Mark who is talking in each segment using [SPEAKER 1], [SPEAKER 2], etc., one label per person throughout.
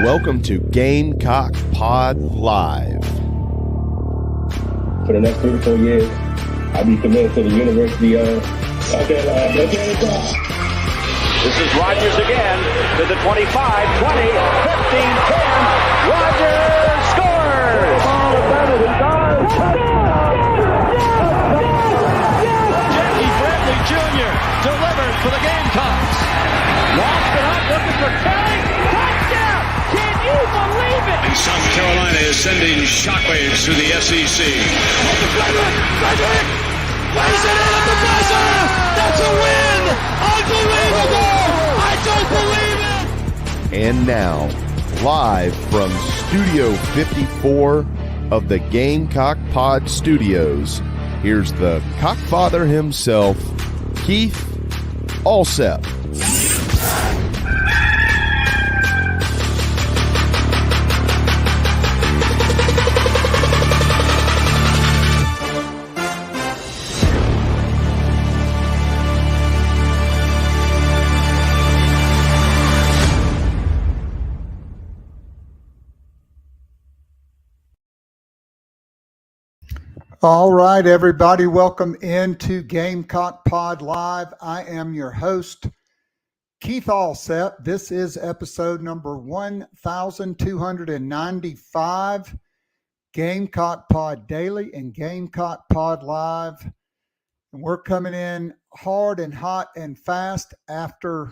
[SPEAKER 1] welcome to GamecockPod Live.
[SPEAKER 2] For the next 3 to 4 years, I'll be committed to the University of South Carolina.
[SPEAKER 3] This is Rodgers again to the 25, 20, 15, 10. Rodgers scores! Jackie Bradley Jr. delivered for the Gamecocks. Lost it up, looking for Kelly. Touchdown! Can you believe it?
[SPEAKER 4] And South Carolina is sending shockwaves through the SEC.
[SPEAKER 5] Frederick plays it in at the buzzer. That's a win! Unbelievable! I don't believe it!
[SPEAKER 1] And now, live from Studio 54 of the Gamecock Pod Studios, here's the Cockfather himself, Keith Allsep.
[SPEAKER 6] All right, everybody, welcome into Gamecock Pod Live. I am your host, Keith Allsep. This is episode number 1295, Gamecock Pod Daily and Gamecock Pod Live. And we're coming in hard and hot and fast after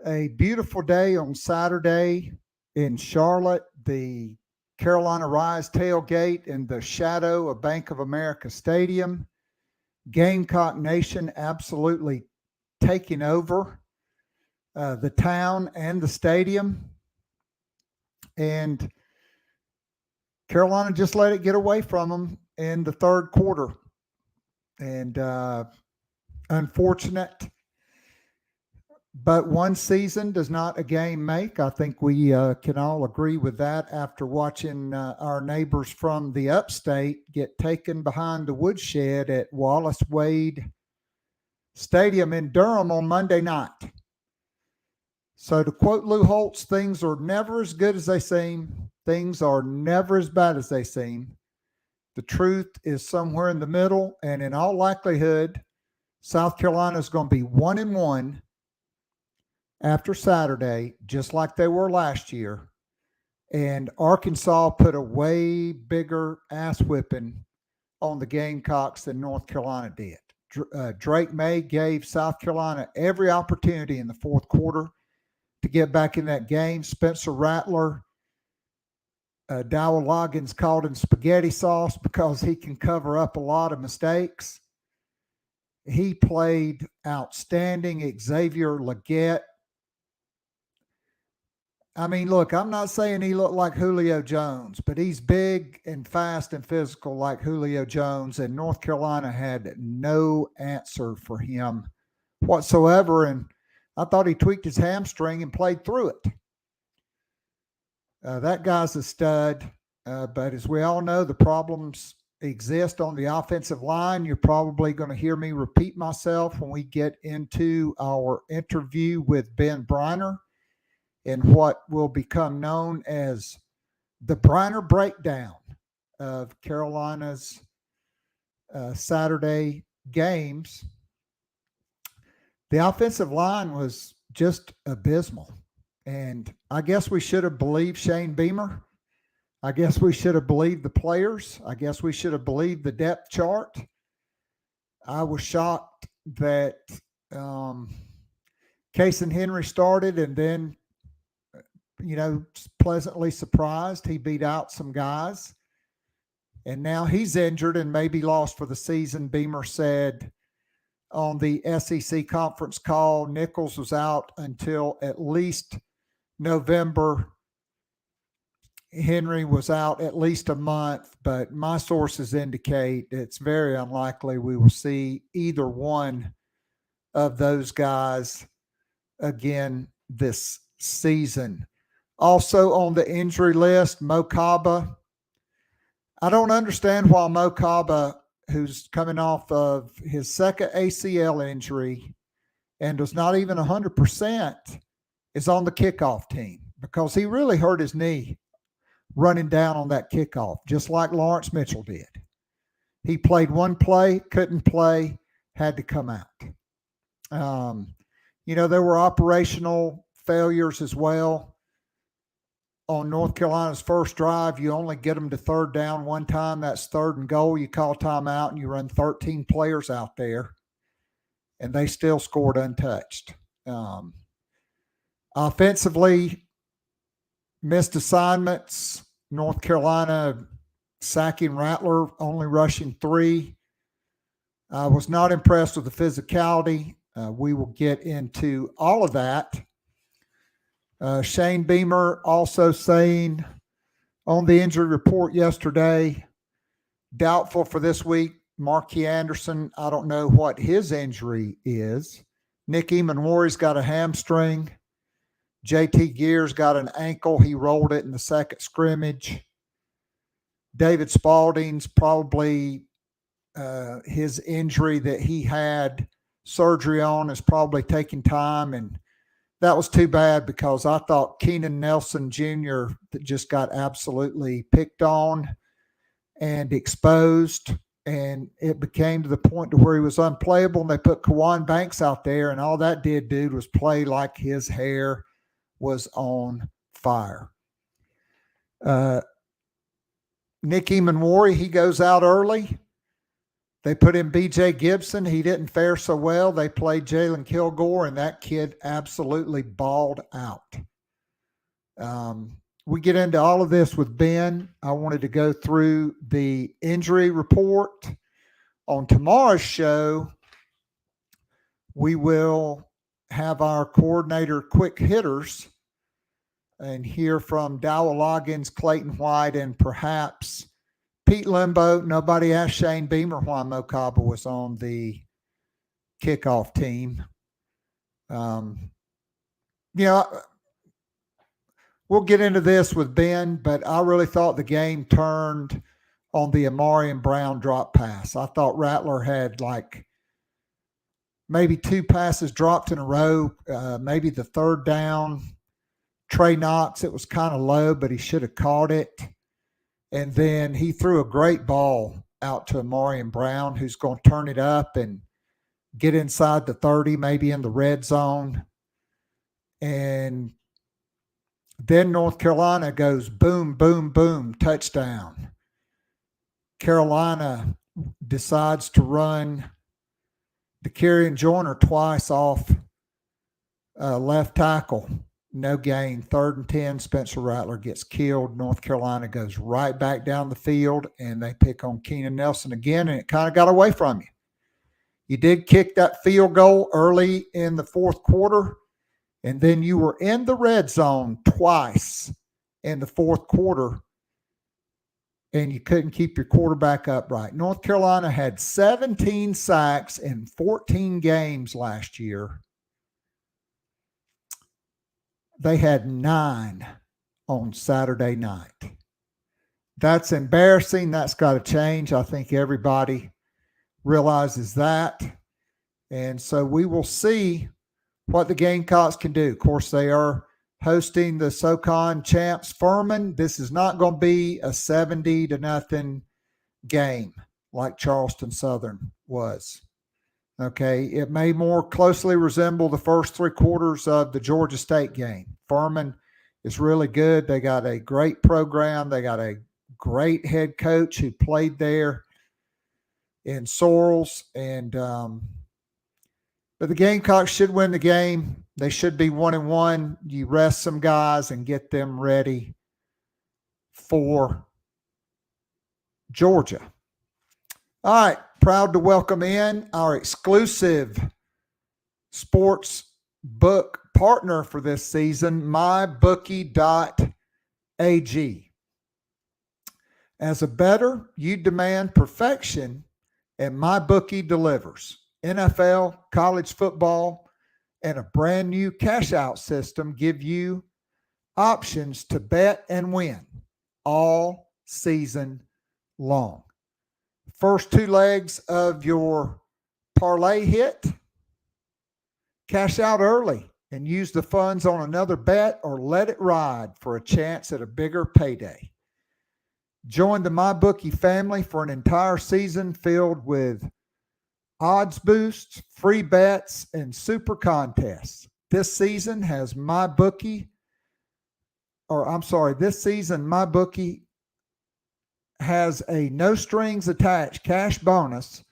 [SPEAKER 6] a beautiful day on Saturday in Charlotte, the Carolina Rise tailgate in the shadow of Bank of America Stadium. Gamecock Nation absolutely taking over the town and the stadium. And Carolina just let it get away from them in the third quarter. And unfortunate. But one season does not a game make. I think we can all agree with that after watching our neighbors from the upstate get taken behind the woodshed at Wallace Wade Stadium in Durham on Monday night. So to quote Lou Holtz, things are never as good as they seem. Things are never as bad as they seem. The truth is somewhere in the middle, and in all likelihood, South Carolina is going to be 1-1 after Saturday, just like they were last year. And Arkansas put a way bigger ass whipping on the Gamecocks than North Carolina did. Drake May gave South Carolina every opportunity in the fourth quarter to get back in that game. Spencer Rattler, Dowell Loggins called him spaghetti sauce because he can cover up a lot of mistakes. He played outstanding. Xavier Legette. I mean, look, I'm not saying he looked like Julio Jones, but he's big and fast and physical like Julio Jones, and North Carolina had no answer for him whatsoever, and I thought he tweaked his hamstring and played through it. That guy's a stud, but as we all know, the problems exist on the offensive line. You're probably going to hear me repeat myself when we get into our interview with Ben Breiner in what will become known as the Breiner breakdown of Carolina's Saturday games. The offensive line was just abysmal. And I guess we should have believed Shane Beamer. I guess we should have believed the players. I guess we should have believed the depth chart. I was shocked that Casey Henry started, and then pleasantly surprised he beat out some guys. And now he's injured and maybe lost for the season. Beamer said on the SEC conference call, Nichols was out until at least November. Henry was out at least a month, but my sources indicate it's very unlikely we will see either one of those guys again this season. Also on the injury list, Mo Kaba. I don't understand why Mo Kaba, who's coming off of his second ACL injury and was not even 100%, is on the kickoff team. because he really hurt his knee running down on that kickoff, just like Lawrence Mitchell did. He played one play, couldn't play, had to come out. There were operational failures as well. On North Carolina's first drive, you only get them to third down one time. That's 3rd and goal. You call timeout and you run 13 players out there, and they still scored untouched. Offensively, missed assignments. North Carolina sacking Rattler, only rushing 3. I was not impressed with the physicality. We will get into all of that. Shane Beamer also saying on the injury report yesterday, doubtful for this week. Marquis Anderson, I don't know what his injury is. Nick Emanwari's got a hamstring. JT Gears got an ankle. He rolled it in the second scrimmage. David Spalding's probably his injury that he had surgery on is probably taking time, and that was too bad because I thought Keenan Nelson Jr. that just got absolutely picked on and exposed, and it became to the point to where he was unplayable, and they put Kawan Banks out there, and all that did, dude, was play like his hair was on fire. Nick Emanwari, he goes out early. They put in B.J. Gibson. He didn't fare so well. They played Jalen Kilgore, and that kid absolutely balled out. We get into all of this with Ben. I wanted to go through the injury report. On tomorrow's show, we will have our coordinator quick hitters and hear from Dowell Loggins, Clayton White, and perhaps Pete Limbo. Nobody asked Shane Beamer why Mo Kaba was on the kickoff team. We'll get into this with Ben, but I really thought the game turned on the Amarian Brown drop pass. I thought Rattler had like maybe 2 passes dropped in a row, maybe the third down. Trey Knox, it was kind of low, but he should have caught it. And then he threw a great ball out to Amarian Brown, who's going to turn it up and get inside the 30, maybe in the red zone. And then North Carolina goes boom, boom, boom, touchdown. Carolina decides to run DeCarrion Joyner twice off left tackle. No gain. 3rd and 10. Spencer Rattler gets killed. North Carolina goes right back down the field, and they pick on Keenan Nelson again, and it kind of got away from you. You did kick that field goal early in the 4th quarter, and then you were in the red zone twice in the 4th quarter, and you couldn't keep your quarterback upright. North Carolina had 17 sacks in 14 games last year. They had 9 on Saturday night. That's embarrassing. That's got to change. I think everybody realizes that. And so we will see what the Gamecocks can do. Of course, they are hosting the SoCon champs Furman. This is not going to be a 70-0 game like Charleston Southern was. Okay, it may more closely resemble the first 3 quarters of the Georgia State game. Furman is really good. They got a great program. They got a great head coach who played there in Sorrells. And but the Gamecocks should win the game. They should be 1-1. You rest some guys and get them ready for Georgia. All right. Proud to welcome in our exclusive sports book partner for this season, mybookie.ag. As a bettor, you demand perfection, and MyBookie delivers. NFL, college football, and a brand new cash-out system give you options to bet and win all season long. First 2 legs of your parlay hit, cash out early and use the funds on another bet or let it ride for a chance at a bigger payday. Join the MyBookie family for an entire season filled with odds boosts, free bets, and super contests. This season MyBookie has a no strings attached cash bonus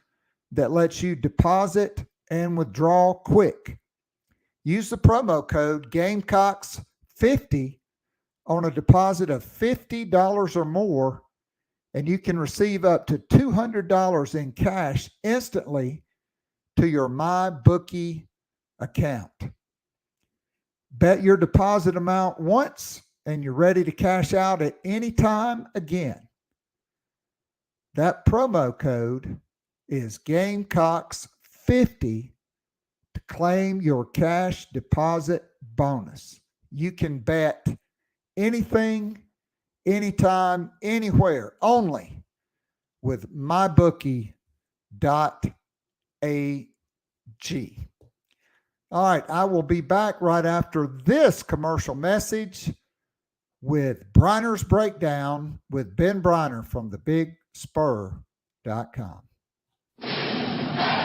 [SPEAKER 6] that lets you deposit and withdraw quick. Use the promo code GameCocks50 on a deposit of $50 or more, and you can receive up to $200 in cash instantly to your MyBookie account. Bet your deposit amount once, and you're ready to cash out at any time again. That promo code is Gamecocks50 to claim your cash deposit bonus. You can bet anything, anytime, anywhere, only with mybookie.ag. All right, I will be back right after this commercial message with Breiner's Breakdown with Ben Breiner from thebigspur.com.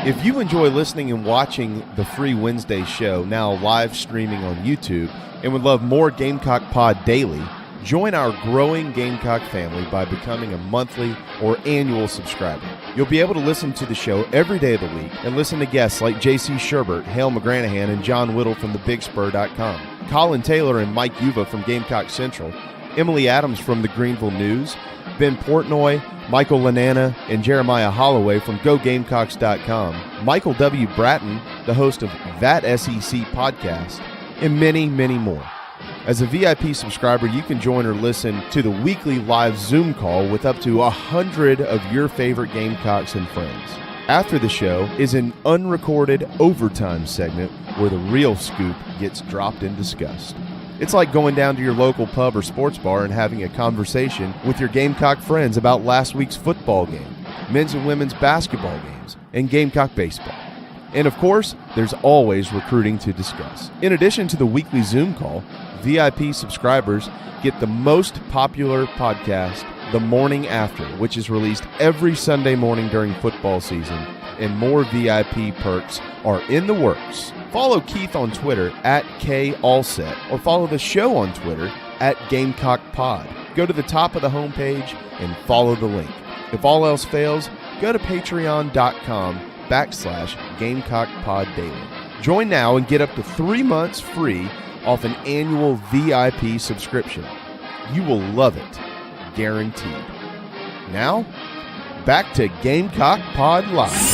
[SPEAKER 1] If you enjoy listening and watching the free Wednesday show, now live streaming on YouTube, and would love more Gamecock Pod daily, join our growing Gamecock family by becoming a monthly or annual subscriber. You'll be able to listen to the show every day of the week and listen to guests like J.C. Sherbert, Hale McGranahan, and John Whittle from thebigspur.com, Colin Taylor and Mike Uva from Gamecock Central, Emily Adams from the Greenville News, Ben Portnoy, Michael Lanana, and Jeremiah Holloway from GoGamecocks.com, Michael W. Bratton, the host of That SEC podcast, and many, many more. As a VIP subscriber, you can join or listen to the weekly live Zoom call with up to 100 of your favorite Gamecocks and friends. After the show is an unrecorded overtime segment where the real scoop gets dropped and discussed. It's like going down to your local pub or sports bar and having a conversation with your Gamecock friends about last week's football game, men's and women's basketball games, and Gamecock baseball. And of course, there's always recruiting to discuss. In addition to the weekly Zoom call, VIP subscribers get the most popular podcast, The Morning After, which is released every Sunday morning during football season, and more VIP perks are in the works. Follow Keith on Twitter @KAllset or follow the show on Twitter @GamecockPod. Go to the top of the homepage and follow the link. If all else fails, go to patreon.com/GamecockPodDaily. Join now and get up to 3 months free off an annual VIP subscription. You will love it, guaranteed. Now, back to Gamecock Pod Live.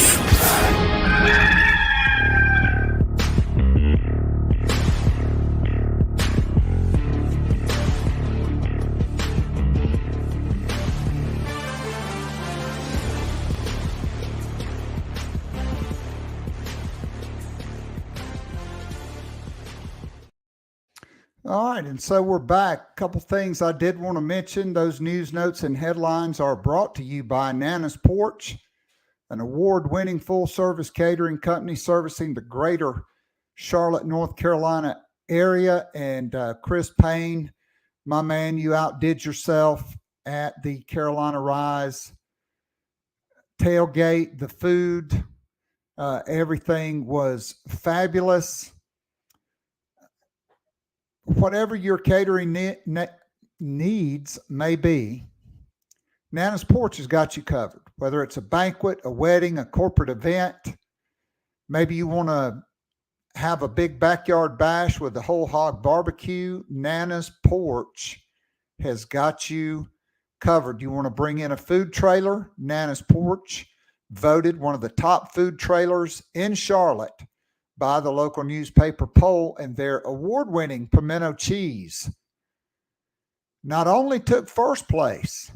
[SPEAKER 6] All right, and so we're back. A couple things I did want to mention. Those news notes and headlines are brought to you by Nana's Porch, an award-winning full-service catering company servicing the greater Charlotte, North Carolina area. And Chris Payne, my man, you outdid yourself at the Carolina Rise tailgate. The food, everything was fabulous. Whatever your catering needs may be, Nana's Porch has got you covered. Whether it's a banquet, a wedding, a corporate event, maybe you want to have a big backyard bash with a whole hog barbecue, Nana's Porch has got you covered. You want to bring in a food trailer, Nana's Porch, voted one of the top food trailers in Charlotte by the local newspaper poll, and their award-winning pimento cheese not only took first place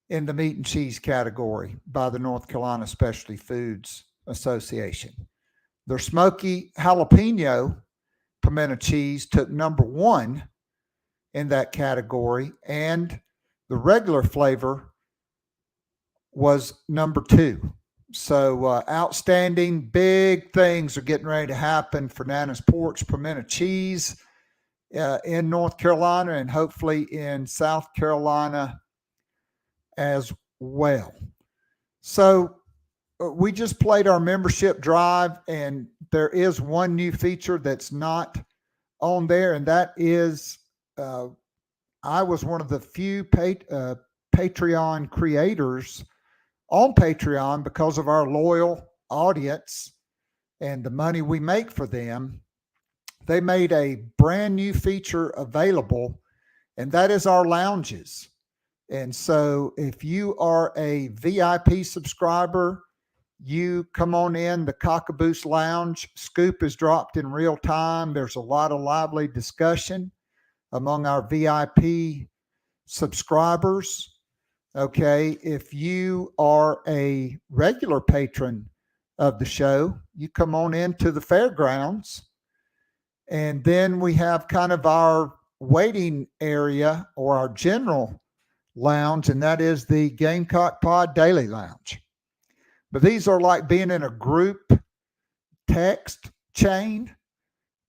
[SPEAKER 6] in the meat and cheese category by the North Carolina Specialty Foods Association. Their smoky jalapeno pimento cheese took number 1 in that category, and the regular flavor was number 2. Outstanding, big things are getting ready to happen for Nana's Porch Pimento Cheese in North Carolina and hopefully in South Carolina as well. So we just played our membership drive, and there is one new feature that's not on there, and that is I was one of the few Patreon creators on Patreon because of our loyal audience and the money we make for them. They made a brand new feature available, and that is our lounges. And so if you are a VIP subscriber, you come on in the Cockaboose Lounge. Scoop is dropped in real time. There's a lot of lively discussion among our VIP subscribers. Okay, if you are a regular patron of the show, you come on into the fairgrounds, and then we have kind of our waiting area or our general lounge, and that is the GamecockPod Daily Lounge. But these are like being in a group text chain,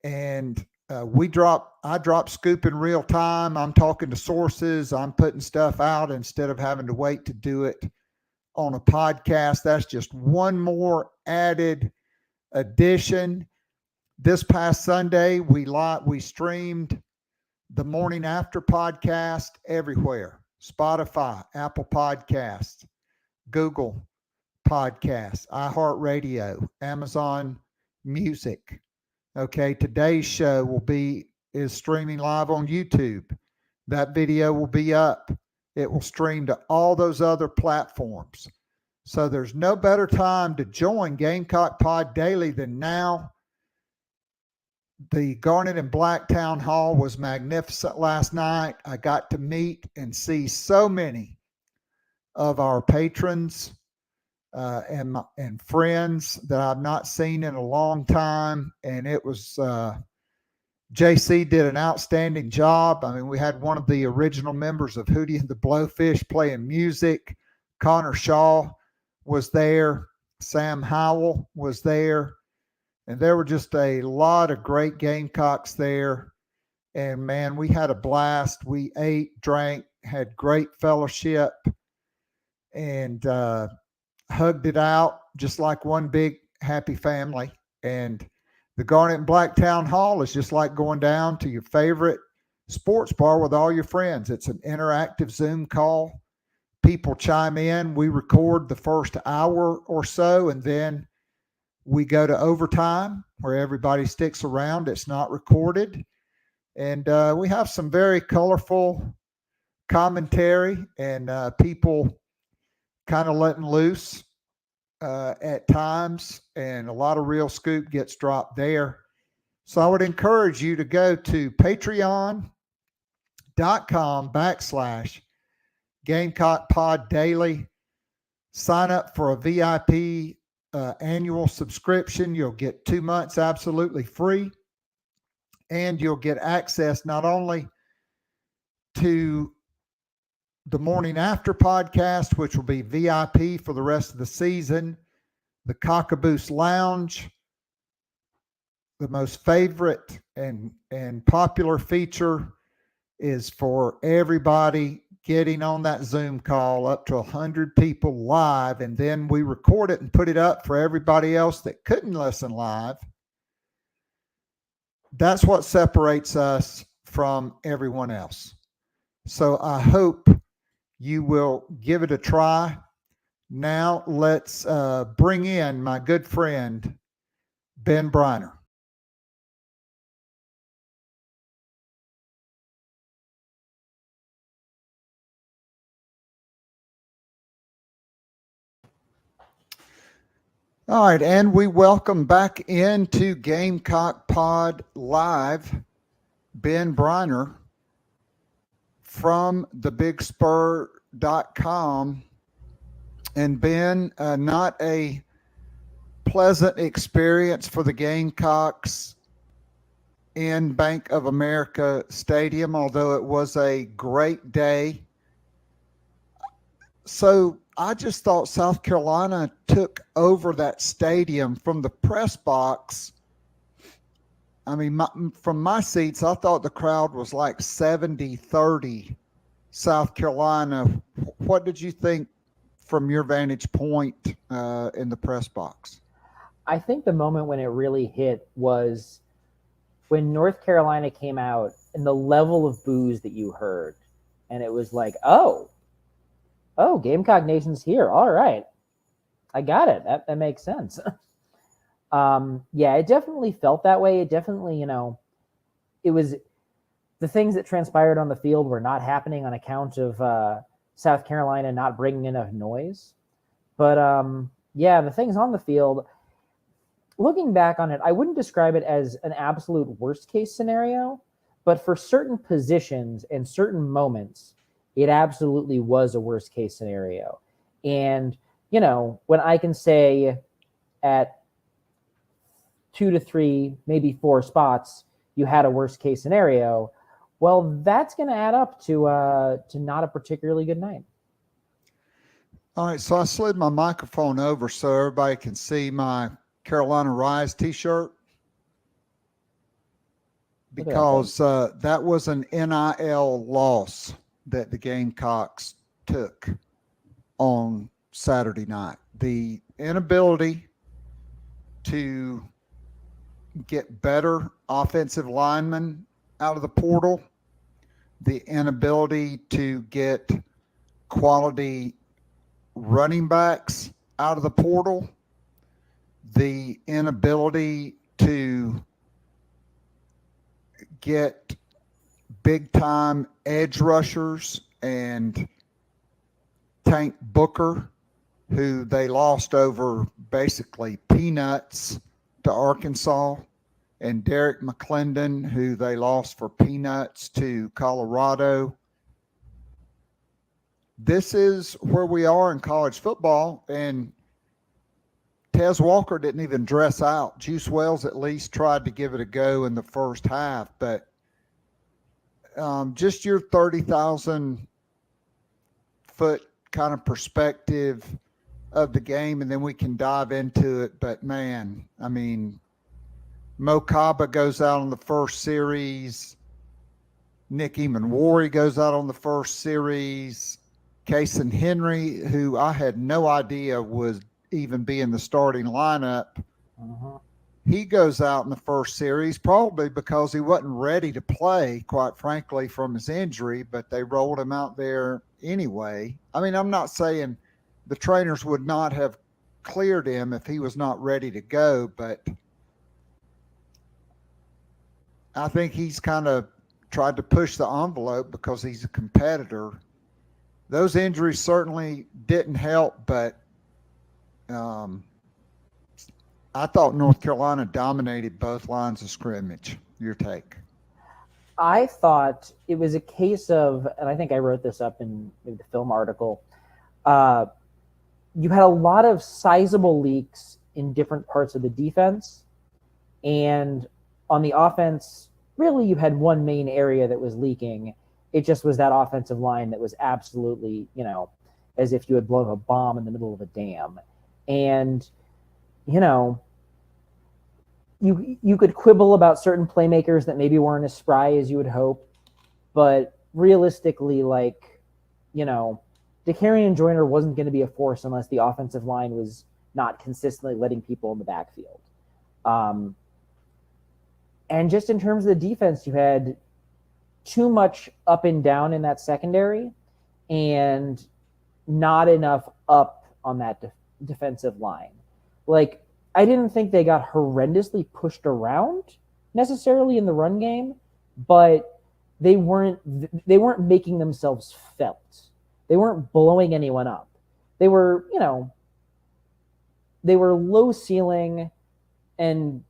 [SPEAKER 6] and I drop scoop in real time. I'm talking to sources. I'm putting stuff out instead of having to wait to do it on a podcast. That's just one more added addition. This past Sunday, we streamed the Morning After podcast everywhere. Spotify, Apple Podcasts, Google Podcasts, iHeartRadio, Amazon Music. Okay, today's show is streaming live on YouTube. That video will be up. It will stream to all those other platforms. So there's no better time to join Gamecock Pod Daily than now. The Garnet and Black Town Hall was magnificent last night. I got to meet and see so many of our patrons and friends that I've not seen in a long time. And it was, JC did an outstanding job. I mean, we had one of the original members of Hootie and the Blowfish playing music. Connor Shaw was there. Sam Howell was there. And there were just a lot of great Gamecocks there. And man, we had a blast. We ate, drank, had great fellowship, and hugged it out just like one big happy family. And the Garnet and Black Town Hall is just like going down to your favorite sports bar with all your friends. It's an interactive Zoom call. People chime in. We record the first hour or so, and then we go to overtime where everybody sticks around. It's not recorded. And we have some very colorful commentary and people kind of letting loose at times, and a lot of real scoop gets dropped there. So I would encourage you to go to patreon.com/Gamecock Daily. Sign up for a VIP annual subscription. You'll get 2 months absolutely free, and you'll get access not only to the Morning After podcast, which will be VIP for the rest of the season, the Cockaboose Lounge, the most favorite and popular feature is for everybody getting on that Zoom call, up to 100 people live, and then we record it and put it up for everybody else that couldn't listen live. That's what separates us from everyone else. So I hope you will give it a try. Now let's bring in my good friend, Ben Breiner. All right, and we welcome back into Gamecock Pod Live, Ben Breiner from thebigspur.com. And Ben, not a pleasant experience for the Gamecocks in Bank of America Stadium, although it was a great day. So I just thought South Carolina took over that stadium from the press box. I mean, from my seats, I thought the crowd was like 70-30 South Carolina. What did you think from your vantage point in the press box?
[SPEAKER 7] I think the moment when it really hit was when North Carolina came out and the level of boos that you heard. And it was like, oh, Gamecock Nation's here. All right. I got it. That makes sense. Yeah, it definitely felt that way. It definitely, it was the things that transpired on the field were not happening on account of South Carolina not bringing enough noise. But yeah, the things on the field, looking back on it, I wouldn't describe it as an absolute worst case scenario, but for certain positions and certain moments, it absolutely was a worst case scenario. And, when I can say at 2 to 3, maybe 4 spots, you had a worst case scenario, well, that's going to add up to not a particularly good night.
[SPEAKER 6] All right, so I slid my microphone over so everybody can see my Carolina Rise t-shirt, because that was an NIL loss that the Gamecocks took on Saturday night. The inability to get better offensive linemen out of the portal, the inability to get quality running backs out of the portal, the inability to get big time edge rushers and Tank Booker, who they lost over basically peanuts to Arkansas, and Derek McClendon, who they lost for peanuts to Colorado. This is where we are in college football, and Tez Walker didn't even dress out. Juice Wells at least tried to give it a go in the first half, but just your 30,000 foot kind of perspective of the game, and then we can dive into it. But man, I mean, Mo Kaba goes out on the first series. Nick Eamon-Warry goes out on the first series. Kason Henry, who I had no idea was even be in the starting lineup, he goes out in the first series, probably because he wasn't ready to play, quite frankly, from his injury, but they rolled him out there anyway. I mean, I'm not saying the trainers would not have cleared him if he was not ready to go, but I think he's kind of tried to push the envelope because he's a competitor. Those injuries certainly didn't help, but I thought North Carolina dominated both lines of scrimmage. Your take?
[SPEAKER 7] I thought it was a case of, and I think I wrote this up in maybe the film article, you had a lot of sizable leaks in different parts of the defense. And on the offense, really you had one main area that was leaking. It just was that offensive line that was absolutely, as if you had blown a bomb in the middle of a dam. And, you could quibble about certain playmakers that maybe weren't as spry as you would hope, but realistically, DeCarrion Joyner wasn't going to be a force unless the offensive line was not consistently letting people in the backfield. And just in terms of the defense, you had too much up and down in that secondary and not enough up on that defensive line. I didn't think they got horrendously pushed around necessarily in the run game, but they weren't making themselves felt. They weren't blowing anyone up. They were, they were low ceiling, and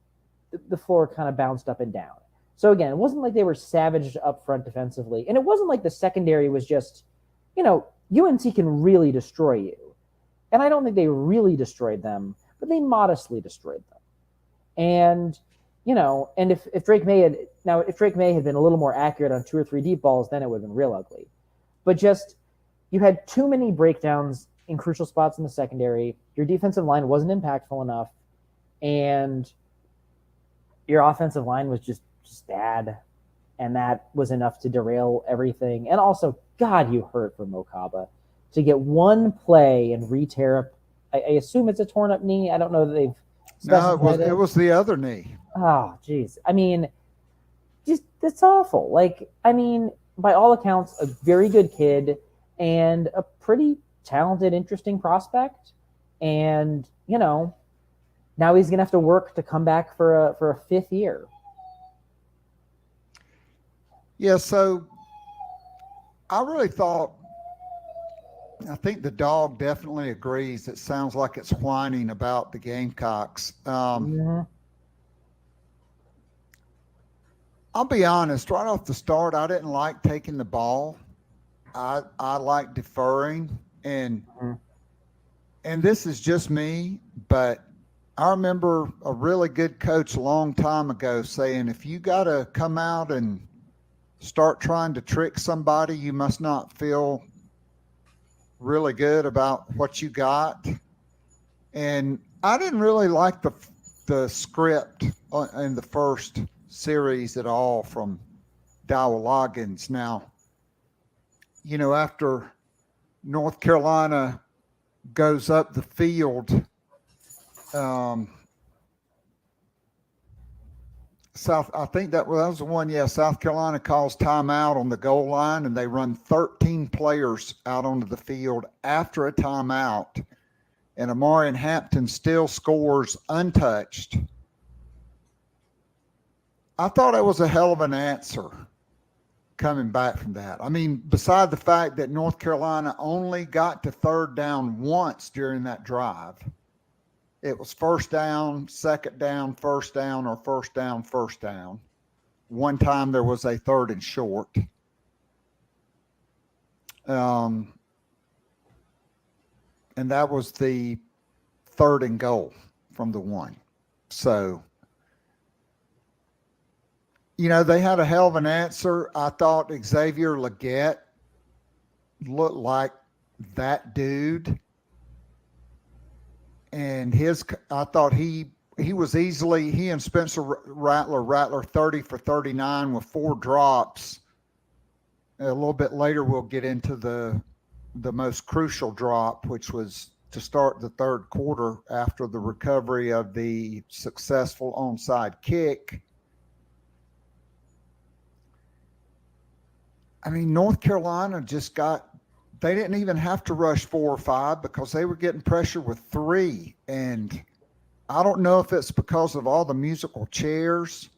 [SPEAKER 7] the floor kind of bounced up and down. So again, it wasn't like they were savaged up front defensively, and it wasn't like the secondary was just, UNC can really destroy you. And I don't think they really destroyed them, but they modestly destroyed them. And, and if Drake May had been a little more accurate on 2 or 3 deep balls, then it would have been real ugly. But just, you had too many breakdowns in crucial spots in the secondary. Your defensive line wasn't impactful enough, and your offensive line was just bad, and that was enough to derail everything. And also, God, you hurt for Mokaba to get one play and re-tear up. I assume it's a torn up knee. I don't know that they've specified
[SPEAKER 6] No, it was the other knee.
[SPEAKER 7] Oh, geez. I mean, just it's awful. Like, I mean, by all accounts, a very good kid and a pretty talented, interesting prospect. And, you know, now he's going to have to work to come back for a fifth year.
[SPEAKER 6] Yeah, so I really thought, I think the dog definitely agrees. It sounds like it's whining about the Gamecocks. I'll be honest, right off the start, I didn't like taking the ball. I like deferring, and this is just me, but I remember a really good coach a long time ago saying, if you got to come out and start trying to trick somebody, you must not feel really good about what you got. And I didn't really like the script in the first series at all from Dowell Loggins. Now, you know, after North Carolina goes up the field, I think that was the one. Yeah, South Carolina calls timeout on the goal line, and they run 13 players out onto the field after a timeout, and Amarian Hampton still scores untouched. I thought it was a hell of an answer coming back from that. I mean, beside the fact that North Carolina only got to third down once during that drive. It was first down, second down, first down, or first down, first down. One time there was a third and short. And that was the third and goal from the one. So, you know, they had a hell of an answer. I thought Xavier Legette looked like that dude. And I thought he was easily, he and Spencer Rattler 30 for 39 with 4 drops. A little bit later, we'll get into the most crucial drop, which was to start the third quarter after the recovery of the successful onside kick. I mean, North Carolina they didn't even have to rush 4 or 5 because they were getting pressure with 3. And I don't know if it's because of all the musical chairs,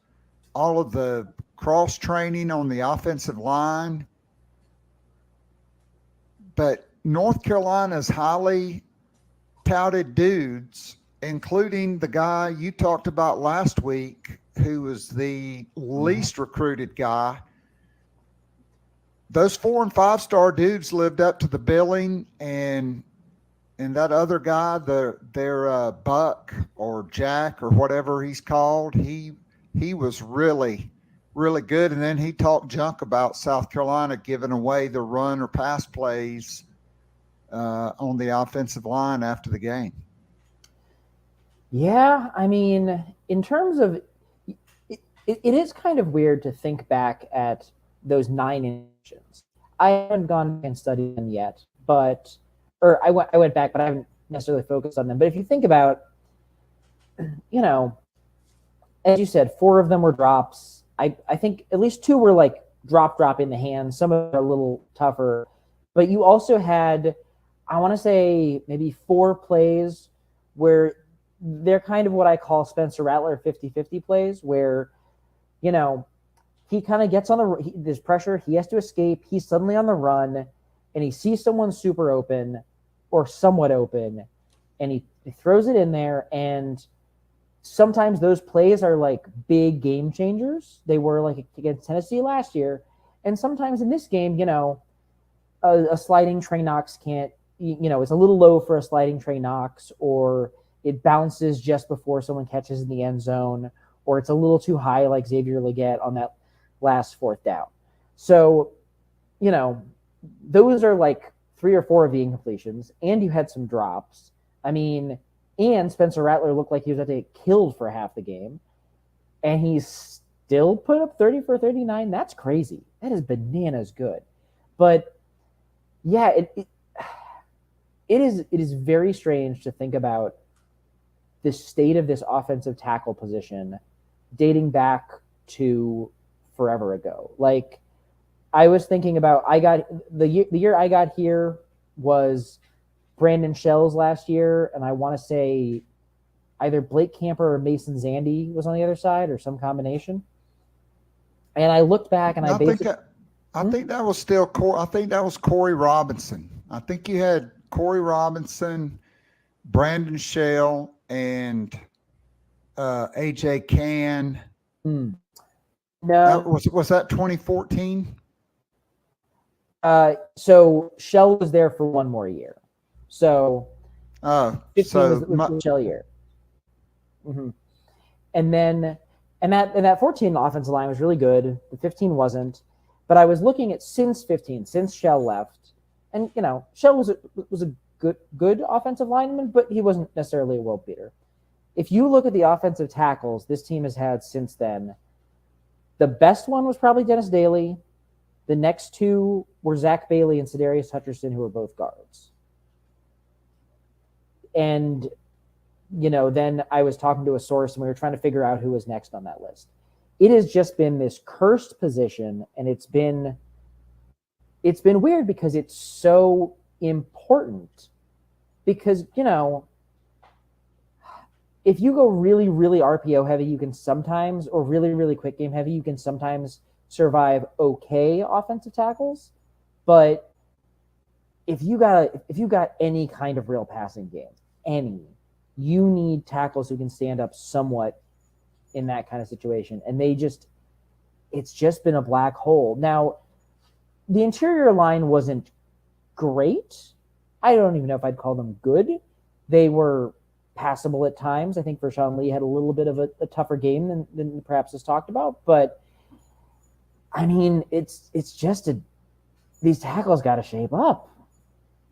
[SPEAKER 6] all of the cross training on the offensive line, but North Carolina's highly touted dudes, including the guy you talked about last week, who was the least recruited guy. Those 4- and 5-star dudes lived up to the billing, and that other guy, their Buck or Jack or whatever he's called, he was really, really good. And then he talked junk about South Carolina giving away the run or pass plays on the offensive line after the game.
[SPEAKER 7] Yeah, I mean, in terms of it is kind of weird to think back at those 9 injuries. I haven't gone and studied them yet, or I went back, but I haven't necessarily focused on them. But if you think about, you know, as you said, 4 of them were drops. I think at least 2 were like drop in the hands. Some of them are a little tougher, but you also had, I want to say, maybe 4 plays where they're kind of what I call Spencer Rattler 50-50 plays, where, you know, he kind of gets on there's pressure. He has to escape. He's suddenly on the run, and he sees someone super open or somewhat open, and he throws it in there. And sometimes those plays are like big game changers. They were like against Tennessee last year. And sometimes in this game, you know, a sliding Trey Knox can't, you know, it's a little low for a sliding Trey Knox, or it bounces just before someone catches in the end zone, or it's a little too high like Xavier Legette on that last 4th down. So, you know, those are like 3 or 4 of the incompletions, and you had some drops. I mean, and Spencer Rattler looked like he was about to get killed for half the game, and he still put up 30 for 39. That's crazy. That is bananas good. But yeah, it is very strange to think about the state of this offensive tackle position dating back to forever ago. Like, I was thinking about, the year I got here was Brandon Shell's last year, and I want to say either Blake Camper or Mason Zandy was on the other side, or some combination. And I looked back, and I think
[SPEAKER 6] that was still I think that was Corey Robinson. I think you had Corey Robinson, Brandon Shell, and AJ Can.
[SPEAKER 7] No,
[SPEAKER 6] was that 2014?
[SPEAKER 7] So Shell was there for one more year. So 15 was the Shell year. Mm-hmm. And then that 14 offensive line was really good. The 15 wasn't. But I was looking at since 15, since Shell left, and Shell was a good offensive lineman, but he wasn't necessarily a world beater. If you look at the offensive tackles this team has had since then, the best one was probably Dennis Daly. The next two were Zach Bailey and Sedarius Hutcherson, who were both guards. And, then I was talking to a source, and we were trying to figure out who was next on that list. It has just been this cursed position, and it's been weird because it's so important. Because, if you go really, really RPO heavy, you can sometimes, or really, really quick game heavy, you can sometimes survive okay offensive tackles. But if you got any kind of real passing game, you need tackles who can stand up somewhat in that kind of situation. And it's just been a black hole. Now, the interior line wasn't great. I don't even know if I'd call them good. They were passable at times. I think Vershawn Lee had a little bit of a tougher game than perhaps is talked about. But, I mean, it's just these tackles got to shape up.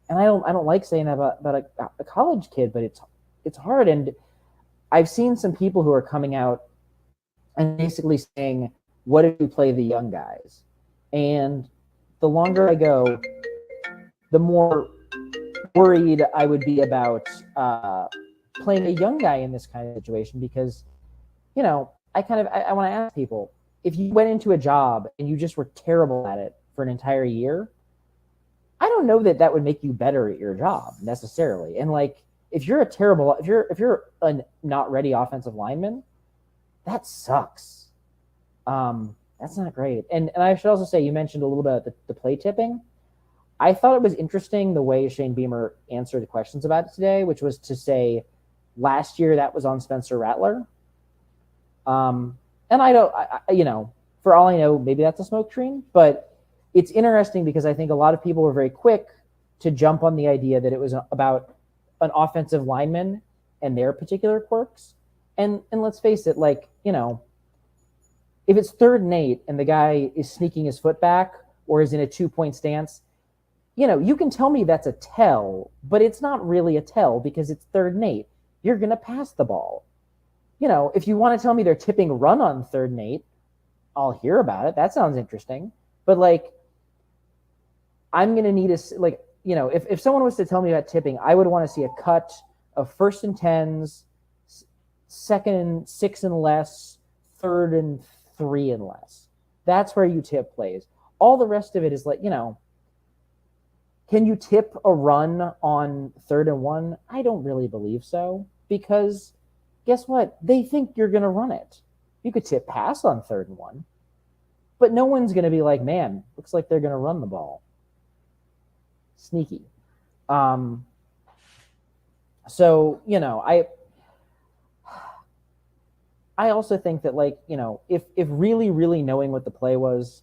[SPEAKER 7] And I don't like saying that about a college kid, but it's hard. And I've seen some people who are coming out and basically saying, what if we play the young guys? And the longer I go, the more worried I would be about playing a young guy in this kind of situation, because, I want to ask people, if you went into a job and you just were terrible at it for an entire year, I don't know that would make you better at your job necessarily. And if you're a not ready offensive lineman, that sucks. That's not great. And I should also say, you mentioned a little bit about the play tipping. I thought it was interesting the way Shane Beamer answered the questions about it today, which was to say last year that was on Spencer Rattler. And for all I know, maybe that's a smoke screen, but it's interesting because I think a lot of people were very quick to jump on the idea that it was about an offensive lineman and their particular quirks. And let's face it, if it's 3rd and 8 and the guy is sneaking his foot back or is in a 2-point stance, you can tell me that's a tell, but it's not really a tell because it's 3rd and 8. You're going to pass the ball. If you want to tell me they're tipping run on 3rd and 8, I'll hear about it. That sounds interesting. But I'm going to need if someone was to tell me about tipping, I would want to see a cut of 1st and 10s, 2nd and 6 and less, 3rd and 3 and less. That's where you tip plays. All the rest of it is can you tip a run on 3rd and 1? I don't really believe so, because guess what? They think you're going to run it. You could tip pass on 3rd and 1, but no one's going to be like, man, looks like they're going to run the ball. Sneaky. So, I also think that if really, really knowing what the play was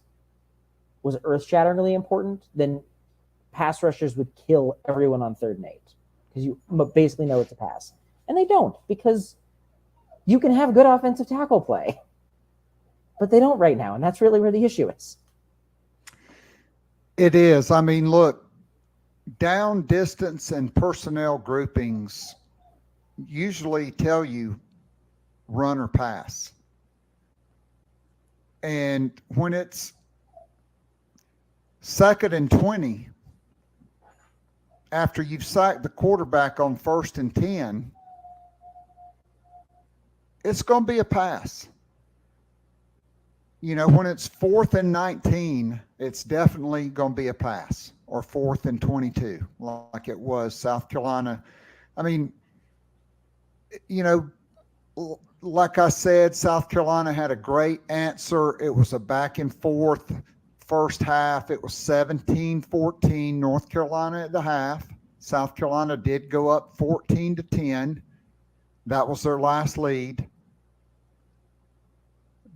[SPEAKER 7] earth-shatteringly important, then pass rushers would kill everyone on 3rd and 8 because you basically know it's a pass. And they don't, because you can have good offensive tackle play, but they don't right now. And that's really where the issue is.
[SPEAKER 6] It is. I mean, look, down distance and personnel groupings usually tell you run or pass. And when it's 2nd and 20, after you've sacked the quarterback on 1st and 10, it's going to be a pass. You know, when it's 4th and 19, it's definitely going to be a pass, or 4th and 22, like it was South Carolina. I mean, you know, like I said, South Carolina had a great answer. It was a back and forth first half. It was 17-14, North Carolina at the half. South Carolina did go up 14-10. That was their last lead.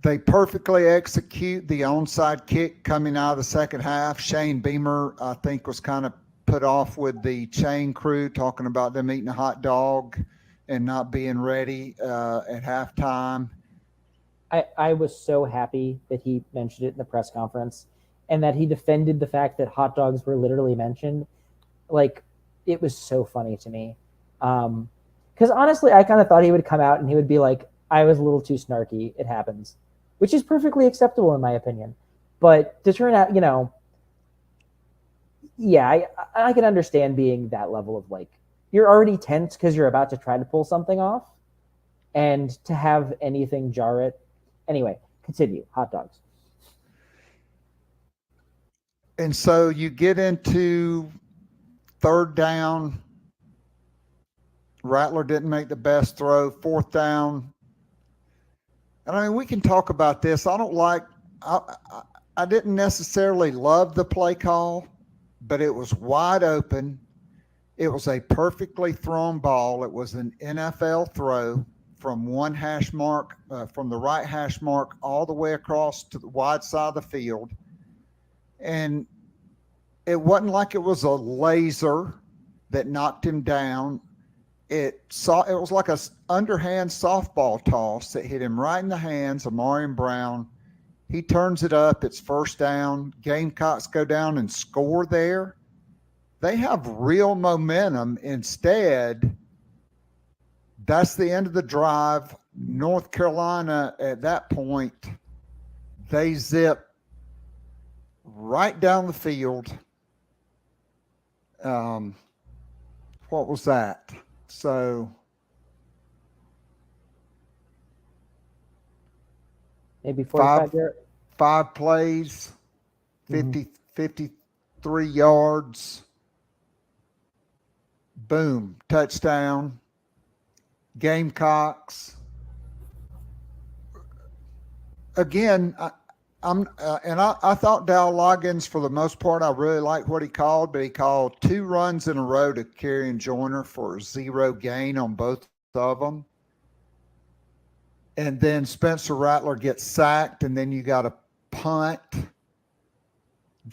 [SPEAKER 6] They perfectly execute the onside kick coming out of the second half. Shane Beamer, I think, was kind of put off with the chain crew talking about them eating a hot dog and not being ready at halftime.
[SPEAKER 7] I was so happy that he mentioned it in the press conference and that he defended the fact that hot dogs were literally mentioned. Like, it was so funny to me. Because honestly, I kind of thought he would come out and he would be like, I was a little too snarky. It happens. Which is perfectly acceptable in my opinion. But to turn out, you know, yeah, I can understand being that level of like, you're already tense because you're about to try to pull something off, and to have anything jar it. Anyway, continue. Hot dogs.
[SPEAKER 6] And so you get into 3rd down. Rattler didn't make the best throw. 4th down. And I mean, we can talk about this. I didn't necessarily love the play call, but it was wide open. It was a perfectly thrown ball. It was an NFL throw from one hash mark, from the right hash mark all the way across to the wide side of the field. And it wasn't like it was a laser that knocked him down. It was like a underhand softball toss that hit him right in the hands of Marion Brown. He turns it up. It's 1st down. Gamecocks go down and score there. They have real momentum. Instead, that's the end of the drive. North Carolina, at that point, they zip right down the field. What was that? So
[SPEAKER 7] Maybe 45 yards.
[SPEAKER 6] 5 plays, 53 yards. Boom, touchdown. Gamecocks. Again, I thought Dow Loggins, for the most part, I really liked what he called, but he called 2 runs in a row to Kerryon Joyner for 0 gain on both of them. And then Spencer Rattler gets sacked, and then you got a punt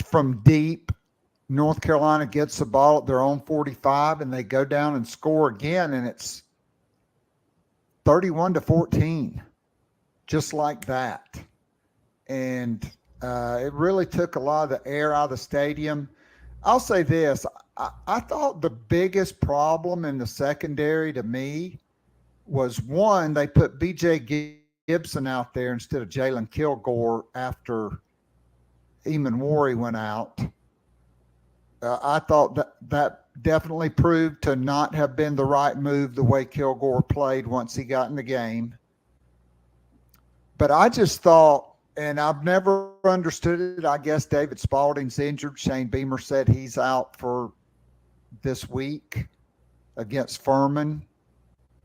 [SPEAKER 6] from deep. North Carolina gets the ball at their own 45, and they go down and score again, and it's 31-14, just like that. And it really took a lot of the air out of the stadium. I'll say this. I thought the biggest problem in the secondary to me was, one, they put B.J. Gibson out there instead of Jalen Kilgore after Eamon Worry went out. I thought that definitely proved to not have been the right move the way Kilgore played once he got in the game. But I just thought, and I've never understood it, I guess David Spalding's injured. Shane Beamer said he's out for this week against Furman.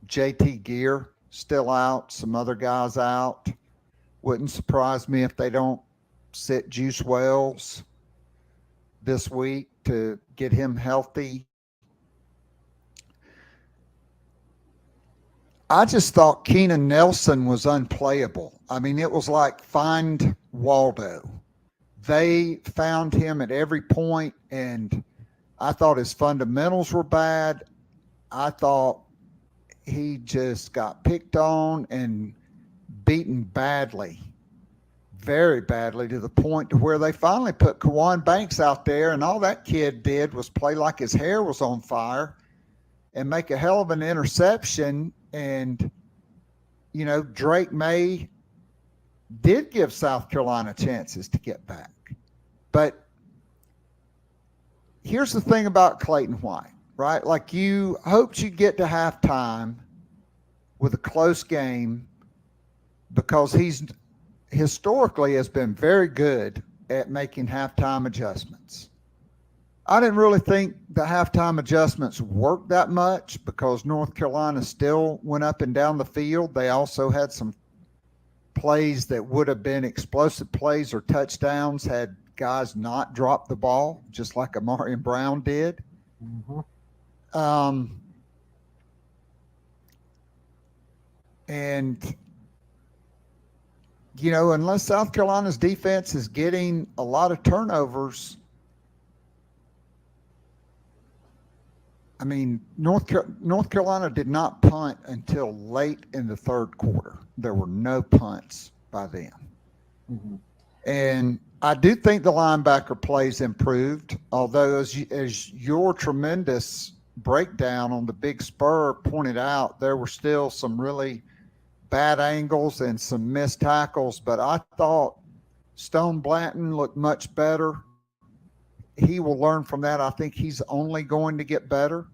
[SPEAKER 6] JT Gear still out. Some other guys out. Wouldn't surprise me if they don't sit Juice Wells this week to get him healthy. I just thought Keenan Nelson was unplayable. I mean, it was like find Waldo. They found him at every point, and I thought his fundamentals were bad. I thought he just got picked on and beaten badly. very badly to the point to where they finally put Kawan Banks out there, and all that kid did was play like his hair was on fire and make a hell of an interception. And, you know, Drake May did give South Carolina chances to get back. But here's the thing about Clayton White, right? Like, you hoped you'd get to halftime with a close game because he's historically has been very good at making halftime adjustments. I didn't really think the halftime adjustments worked that much because North Carolina still went up and down the field. They also had some plays that would have been explosive plays or touchdowns had guys not dropped the ball, just like Amarian Brown did. Mm-hmm. And, you know, unless South Carolina's defense is getting a lot of turnovers, I mean, North Carolina did not punt until late in the third quarter. There were no punts by then. Mm-hmm. And I do think the linebacker plays improved, although as your tremendous breakdown on the Big Spur pointed out, there were still some really bad angles and some missed tackles. But I thought Stone Blanton looked much better. He will learn from that. I think he's only going to get better.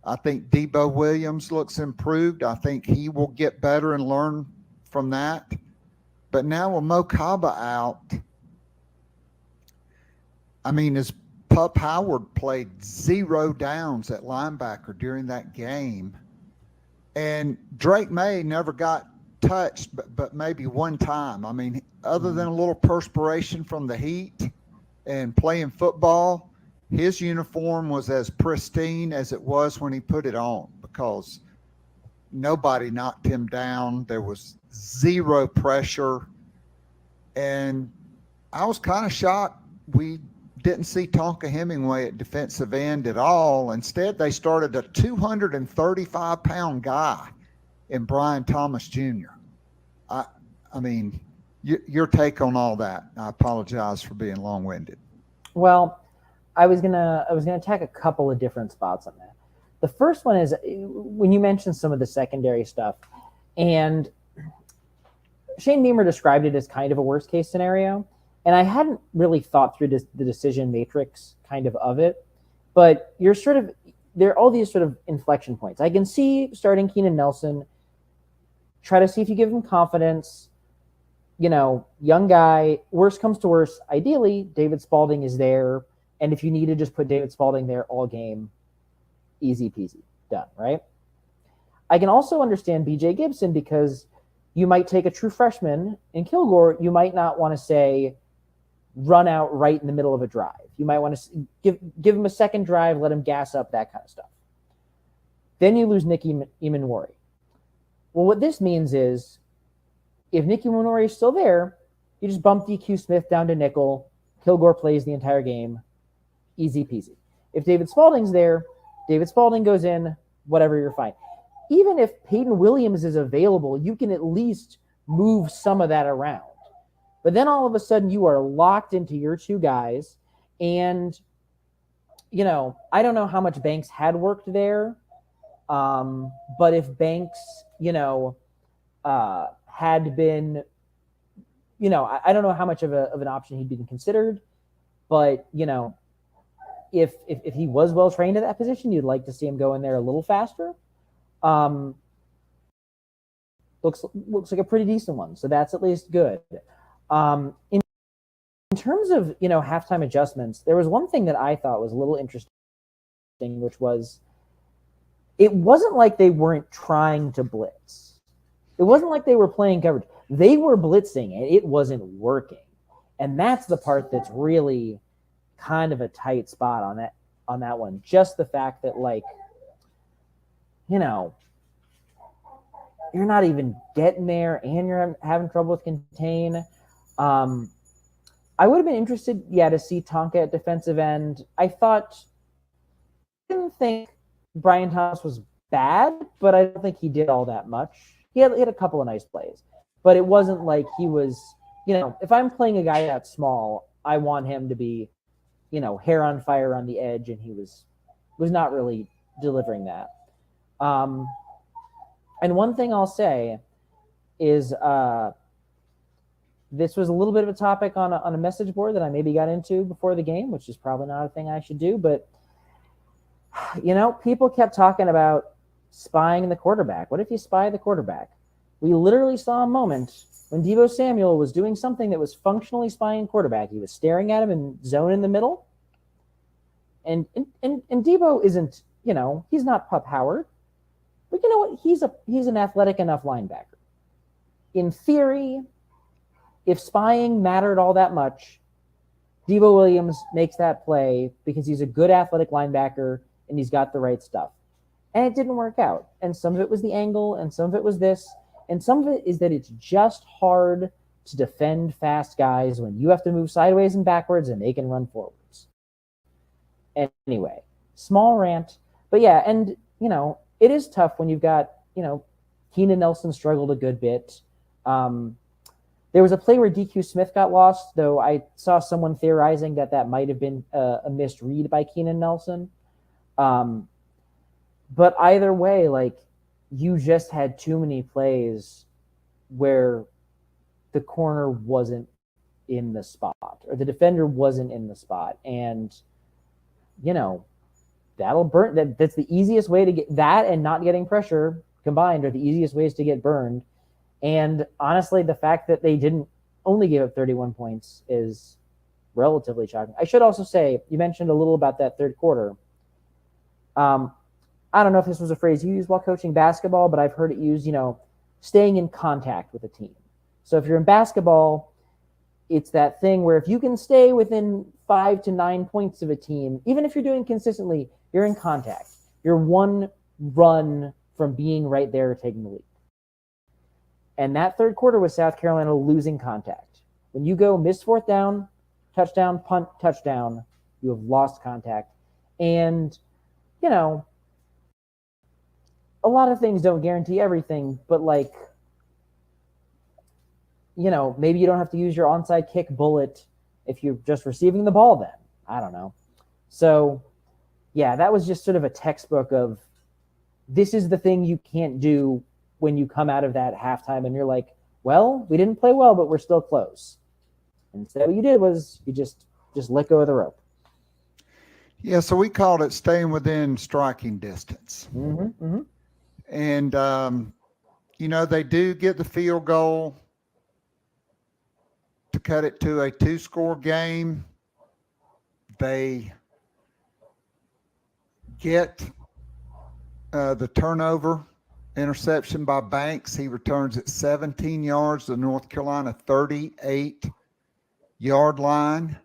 [SPEAKER 6] I think Deebo Williams looks improved. I think he will get better and learn from that. But now with Mo Kaba out, I mean, as Pup Howard played 0 downs at linebacker during that game, and Drake May never got touched, but maybe one time. I mean, other than a little perspiration from the heat and playing football, his uniform was as pristine as it was when he put it on because nobody knocked him down. There was 0 pressure. And I was kind of shocked we didn't see Tonka Hemingway at defensive end at all. Instead, they started a 235-pound guy in Brian Thomas Jr. I mean, your take on all that. I apologize for being long-winded.
[SPEAKER 7] Well, I was gonna attack a couple of different spots on that. The first one is when you mentioned some of the secondary stuff, and Shane Beamer described it as kind of a worst case scenario, and I hadn't really thought through the decision matrix kind of it, but there are all these sort of inflection points. I can see starting Keenan Nelson, try to see if you give him confidence, you know, young guy, worst comes to worst, ideally David Spalding is there, and if you need to just put David Spalding there all game, easy peasy, done, right? I can also understand BJ Gibson because you might take a true freshman in Kilgore. You might not want to say run out right in the middle of a drive. You might want to give him a second drive, let him gas up, that kind of stuff. Then you lose Nicky Imanwari. Well, what this means is if Nicky Imanwari is still there, you just bump DQ Smith down to nickel. Kilgore plays the entire game. Easy peasy. If David Spalding's there, David Spalding goes in, whatever, you're fine. Even if Peyton Williams is available, you can at least move some of that around. But then all of a sudden you are locked into your two guys. And, you know, I don't know how much Banks had worked there. But if Banks, you know, had been, you know, I don't know how much of an option he'd been considered. But, you know, if he was well trained at that position, you'd like to see him go in there a little faster. Looks like a pretty decent one, so that's at least good. In terms of, you know, halftime adjustments, there was one thing that I thought was a little interesting, which was it wasn't like they weren't trying to blitz. It wasn't like they were playing coverage. They were blitzing, and it wasn't working. And that's the part that's really kind of a tight spot on that one. Just the fact that, like, you know, you're not even getting there and you're having trouble with contain. I would have been interested, to see Tonka at defensive end. I didn't think Brian Thomas was bad, but I don't think he did all that much. He had a couple of nice plays, but it wasn't like he was if I'm playing a guy that small, I want him to be, hair on fire on the edge, and he was not really delivering that. And one thing I'll say is this was a little bit of a topic on a message board that I maybe got into before the game, which is probably not a thing I should do. But, people kept talking about spying the quarterback. What if you spy the quarterback? We literally saw a moment when Deebo Samuel was doing something that was functionally spying quarterback. He was staring at him in zone in the middle. And Deebo isn't, he's not Pup Howard. But you know what? He's an athletic enough linebacker. In theory, if spying mattered all that much, Deebo Williams makes that play because he's a good athletic linebacker and he's got the right stuff. And it didn't work out. And some of it was the angle, and some of it was this, and some of it is that it's just hard to defend fast guys when you have to move sideways and backwards and they can run forwards. Anyway, small rant. But yeah, and, it is tough when you've got, Keenan Nelson struggled a good bit. There was a play where DQ Smith got lost, though I saw someone theorizing that might have been a misread by Keenan Nelson. But either way, you just had too many plays where the corner wasn't in the spot or the defender wasn't in the spot. And, that'll burn. That's the easiest way to get that, and not getting pressure combined are the easiest ways to get burned. And honestly, the fact that they didn't only give up 31 points is relatively shocking. I should also say, you mentioned a little about that third quarter. I don't know if this was a phrase you used while coaching basketball, but I've heard it used, staying in contact with a team. So if you're in basketball, it's that thing where if you can stay within 5 to 9 points of a team, even if you're doing consistently, you're in contact. You're one run from being right there taking the lead. And that third quarter was South Carolina losing contact. When you go miss fourth down, touchdown, punt, touchdown, you have lost contact. And, a lot of things don't guarantee everything, but maybe you don't have to use your onside kick bullet if you're just receiving the ball then. I don't know. So, yeah, that was just sort of a textbook of this is the thing you can't do when you come out of that halftime and you're like, well, we didn't play well, but we're still close. Instead, what you did was you just let go of the rope.
[SPEAKER 6] Yeah, so we called it staying within striking distance.
[SPEAKER 7] Mm-hmm, mm-hmm.
[SPEAKER 6] And, they do get the field goal to cut it to a 2-score game. They get the turnover interception by Banks. He returns it 17 yards to North Carolina 38-yard line.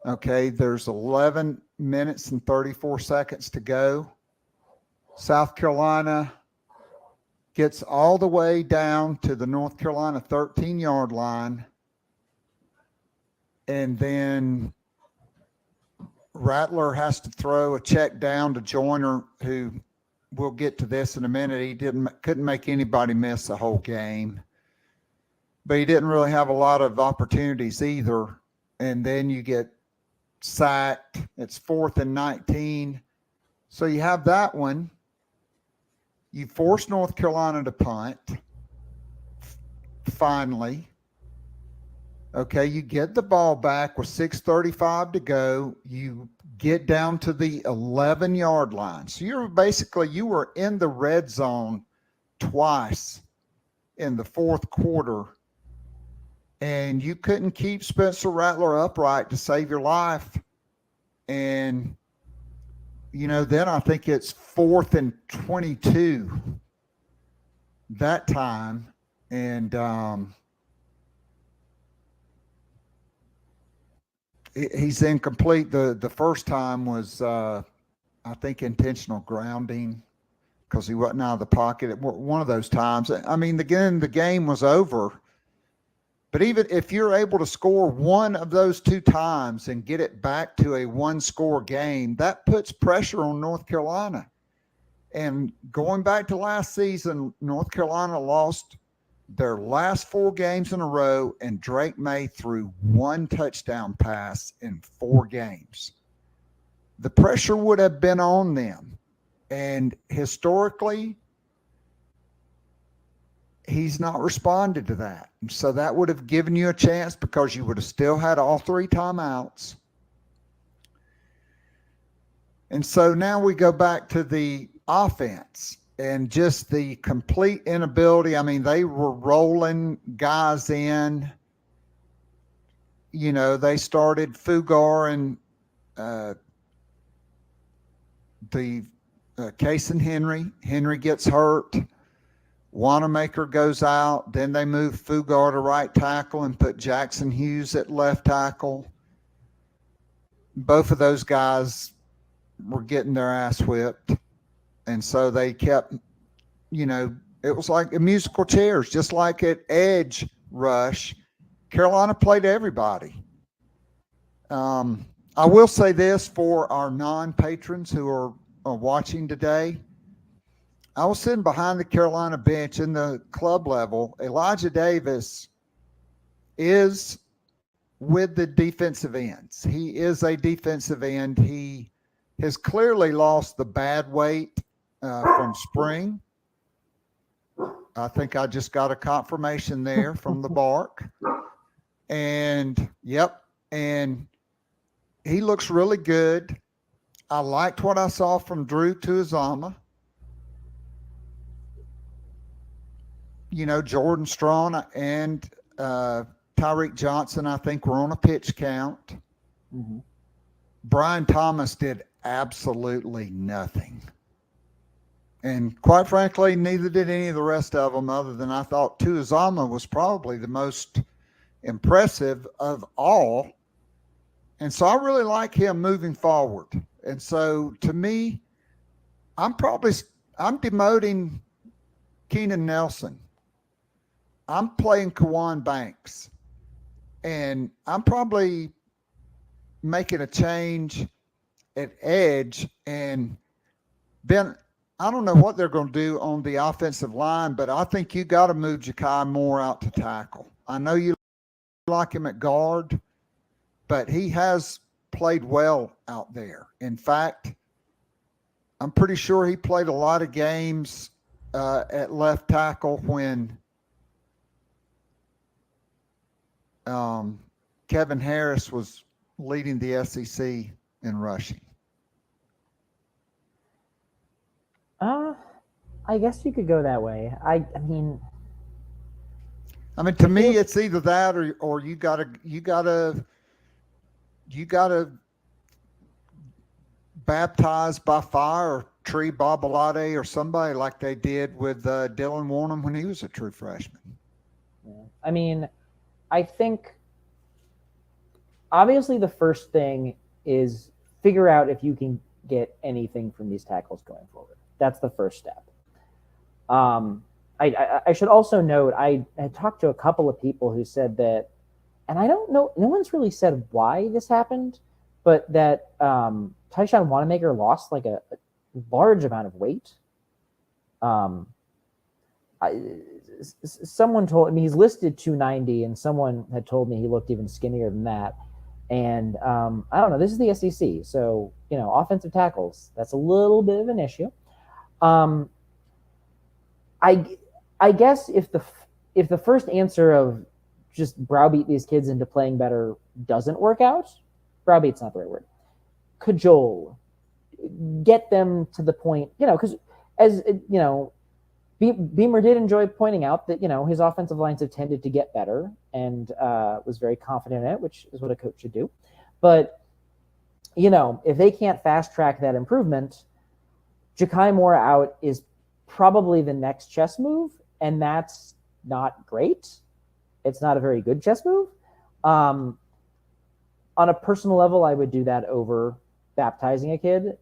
[SPEAKER 6] Okay, there's 11 minutes and 34 seconds to go. South Carolina gets all the way down to the North Carolina 13-yard line. And then Rattler has to throw a check down to Joyner, who we'll get to this in a minute. He couldn't make anybody miss the whole game, but he didn't really have a lot of opportunities either. And then you get sacked. It's 4th and 19. So you have that one. You force North Carolina to punt. Finally. Okay, you get the ball back with 6:35 to go. You get down to the 11-yard line. So you were in the red zone twice in the fourth quarter, and you couldn't keep Spencer Rattler upright to save your life. And, then I think it's 4th and 22 that time. And, he's incomplete. The first time was, I think, intentional grounding because he wasn't out of the pocket. One of those times. I mean, again, the game was over. But even if you're able to score one of those two times and get it back to a one-score game, that puts pressure on North Carolina. And going back to last season, North Carolina lost their last 4 games in a row, and Drake May threw 1 touchdown pass in 4 games. The pressure would have been on them. And historically, he's not responded to that. So that would have given you a chance because you would have still had all 3 timeouts. And so now we go back to the offense and just the complete inability. I mean, they were rolling guys in. You know, they started Fugar and Case and Henry. Henry gets hurt. Wanamaker goes out. Then they move Fugar to right tackle and put Jackson Hughes at left tackle. Both of those guys were getting their ass whipped. And so they kept, you know, it was like a musical chairs, just like at edge rush. Carolina played everybody. I will say this for our non-patrons who are watching today. I was sitting behind the Carolina bench in the club level. Elijah Davis is with the defensive ends. He is a defensive end. He has clearly lost the bad weight from spring. I think I just got a confirmation there from the bark. And, yep, and he looks really good. I liked what I saw from Drew Tuizama. You know, Jordan Strong and Tyreek Johnson, I think, were on a pitch count. Mm-hmm. Brian Thomas did absolutely nothing. And quite frankly, neither did any of the rest of them, other than I thought Tuizama was probably the most impressive of all. And so I really like him moving forward. And so to me, I'm demoting Keenan Nelson. I'm playing Kawan Banks. And I'm probably making a change at edge. And Ben, I don't know what they're going to do on the offensive line, but I think you got to move Ja'Kai Moore out to tackle. I know you like him at guard, but he has played well out there. In fact, I'm pretty sure he played a lot of games at left tackle when Kevin Harris was leading the SEC in rushing.
[SPEAKER 7] I guess you could go that way. I mean,
[SPEAKER 6] to me, it's either that or you gotta baptize by fire or Tree Babalade or somebody like they did with Dylan Warnham when he was a true freshman.
[SPEAKER 7] Yeah. I mean, I think obviously the first thing is figure out if you can get anything from these tackles going forward. That's the first step. I should also note, I talked to a couple of people who said that, and I don't know, no one's really said why this happened, but that Tyshawn Wanamaker lost like a large amount of weight. Someone told me he's listed 290, and someone had told me he looked even skinnier than that. And I don't know, this is the SEC, so, you know, offensive tackles, that's a little bit of an issue. I guess if the first answer of just browbeat these kids into playing better doesn't work out, browbeat's not the right word, cajole, get them to the point, you know, because as, you know, Beamer did enjoy pointing out that, you know, his offensive lines have tended to get better and was very confident in it, which is what a coach should do. But, you know, if they can't fast track that improvement, Ja'Kai Moore out is probably the next chess move, and that's not great. It's not a very good chess move. On a personal level, I would do that over baptizing a kid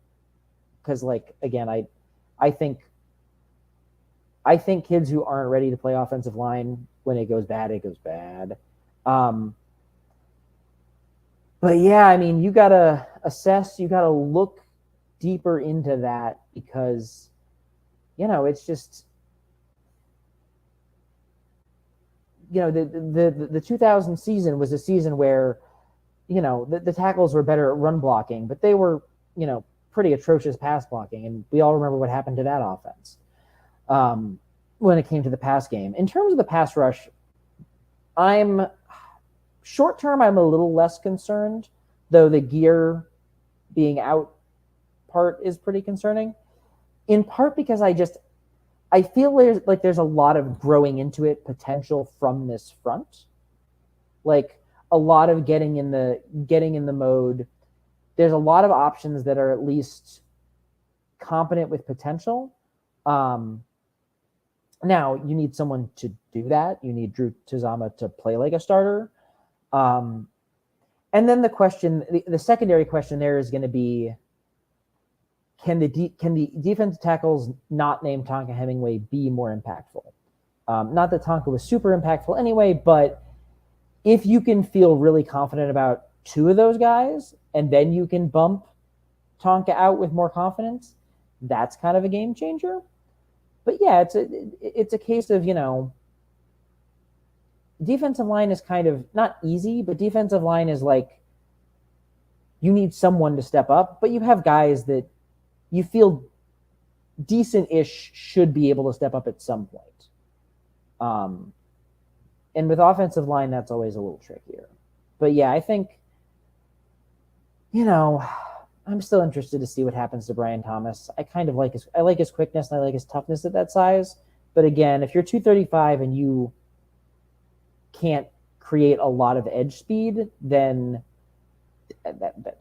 [SPEAKER 7] because, like, again, I think kids who aren't ready to play offensive line, when it goes bad, it goes bad. But yeah, I mean, you got to assess, you got to look deeper into that because, you know, it's just, the 2000 season was a season where, the tackles were better at run blocking, but they were, pretty atrocious pass blocking. And we all remember what happened to that offense when it came to the pass game. In terms of the pass rush, short term, I'm a little less concerned, though the gear being out part is pretty concerning, in part because I feel there's a lot of growing into it potential from this front, like a lot of getting in the mode. There's a lot of options that are at least competent with potential. Now you need someone to do that. You need Drew Tizama to play like a starter. And then the secondary question there is going to be, can the defensive tackles not named Tonka Hemingway be more impactful? Not that Tonka was super impactful anyway, but if you can feel really confident about two of those guys, and then you can bump Tonka out with more confidence, that's kind of a game changer. But yeah, it's a case of, defensive line is kind of not easy, but defensive line is like, you need someone to step up, but you have guys that you feel decent-ish should be able to step up at some point. And with offensive line, that's always a little trickier. But yeah, I think, I'm still interested to see what happens to Brian Thomas. I kind of like his quickness and I like his toughness at that size. But again, if you're 235 and you can't create a lot of edge speed, then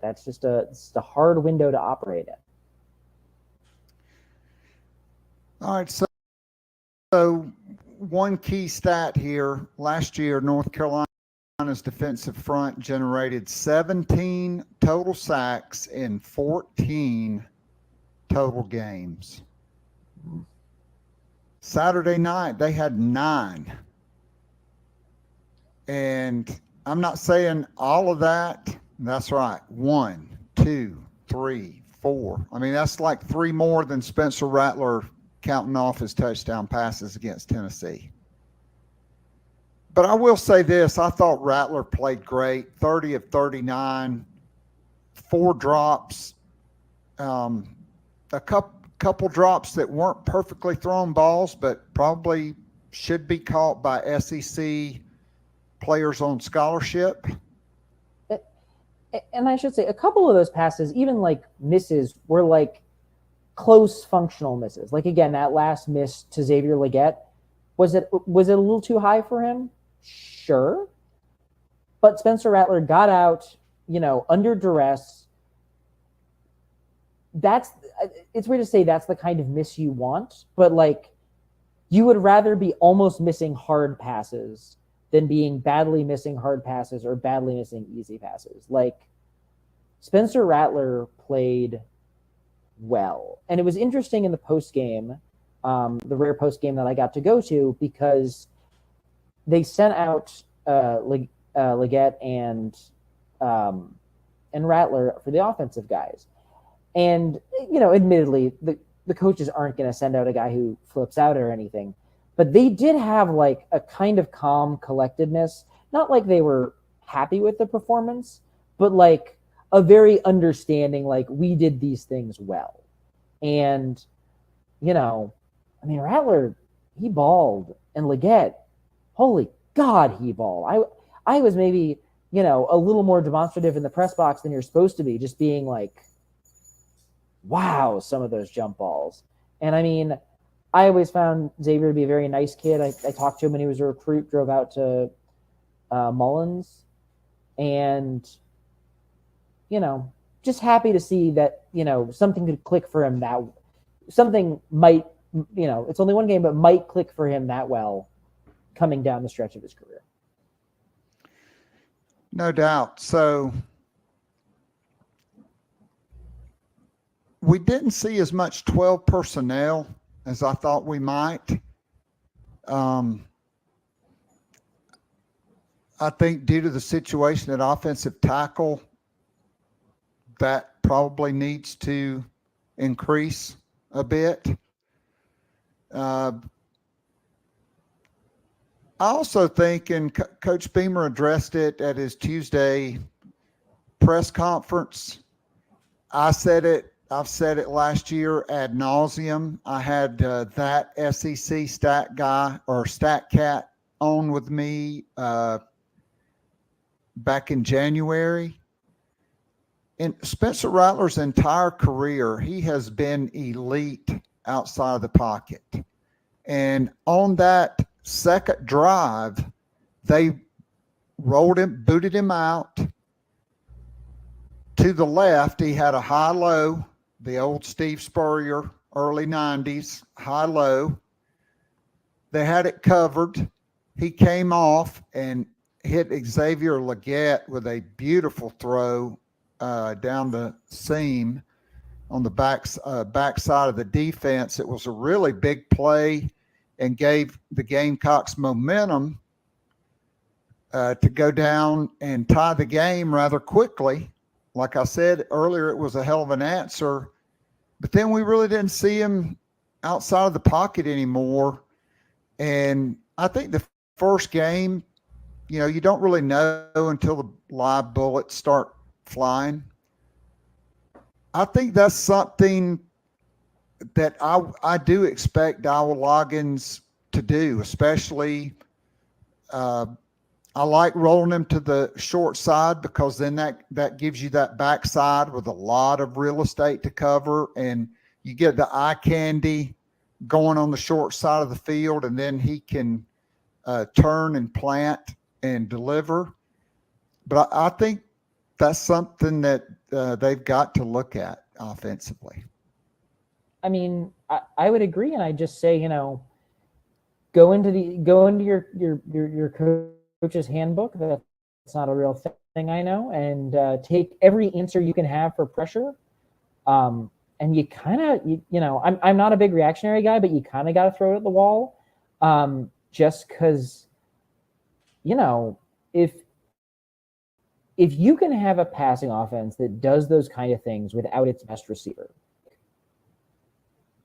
[SPEAKER 7] that's just a hard window to operate in.
[SPEAKER 6] All right, so one key stat here. Last year, North Carolina's defensive front generated 17 total sacks in 14 total games. Saturday night, they had 9. And I'm not saying all of that. That's right. 1, 2, 3, 4. I mean, that's like 3 more than Spencer Rattler counting off his touchdown passes against Tennessee. But I will say this, I thought Rattler played great, 30 of 39, 4 drops, a couple drops that weren't perfectly thrown balls, but probably should be caught by SEC players on scholarship.
[SPEAKER 7] And I should say, a couple of those passes, even like misses, were like close functional misses. Like, again, that last miss to Xavier Legette, was it a little too high for him? Sure. But Spencer Rattler got out, under duress. It's weird to say that's the kind of miss you want, but like, you would rather be almost missing hard passes than being badly missing hard passes or badly missing easy passes. Like, Spencer Rattler played well. And it was interesting in the post game, the rare post game that I got to go to, because they sent out Legette and Rattler for the offensive guys. And, admittedly, the coaches aren't going to send out a guy who flips out or anything. But they did have like a kind of calm collectedness, not like they were happy with the performance, but like a very understanding, like, we did these things well. And, Rattler, he balled, and Legette, holy God, he balled. I was maybe, a little more demonstrative in the press box than you're supposed to be, just being like, wow, some of those jump balls. And I always found Xavier to be a very nice kid. I talked to him when he was a recruit, drove out to Mullins, and, just happy to see that, something could click for him, that something might, it's only one game, but might click for him that well coming down the stretch of his career.
[SPEAKER 6] No doubt. So we didn't see as much 12 personnel as I thought we might. I think due to the situation at offensive tackle, that probably needs to increase a bit. I I also think, and Coach Beamer addressed it at his Tuesday press conference. I've said it last year ad nauseum. I had that SEC stat guy or stat cat on with me back in January. In Spencer Rattler's entire career, he has been elite outside of the pocket. And on that second drive, they rolled him, booted him out. To the left, he had a high-low, the old Steve Spurrier, early 90s, high-low. They had it covered. He came off and hit Xavier Legette with a beautiful throw down the seam on the back side of the defense. It was a really big play and gave the Gamecocks momentum to go down and tie the game rather quickly. Like I said earlier, it was a hell of an answer, but then we really didn't see him outside of the pocket anymore. And I think the first game, you don't really know until the live bullets start flying. I think that's something that I do expect Iowa Loggins to do, especially I like rolling them to the short side because then that gives you that backside with a lot of real estate to cover, and you get the eye candy going on the short side of the field, and then he can turn and plant and deliver. But I think that's something that they've got to look at offensively.
[SPEAKER 7] I mean, I would agree, and I just say, go into your coach's handbook. That's not a real thing, I know, and take every answer you can have for pressure. And you kind of, I'm not a big reactionary guy, but you kind of got to throw it at the wall, just because, if you can have a passing offense that does those kind of things without its best receiver,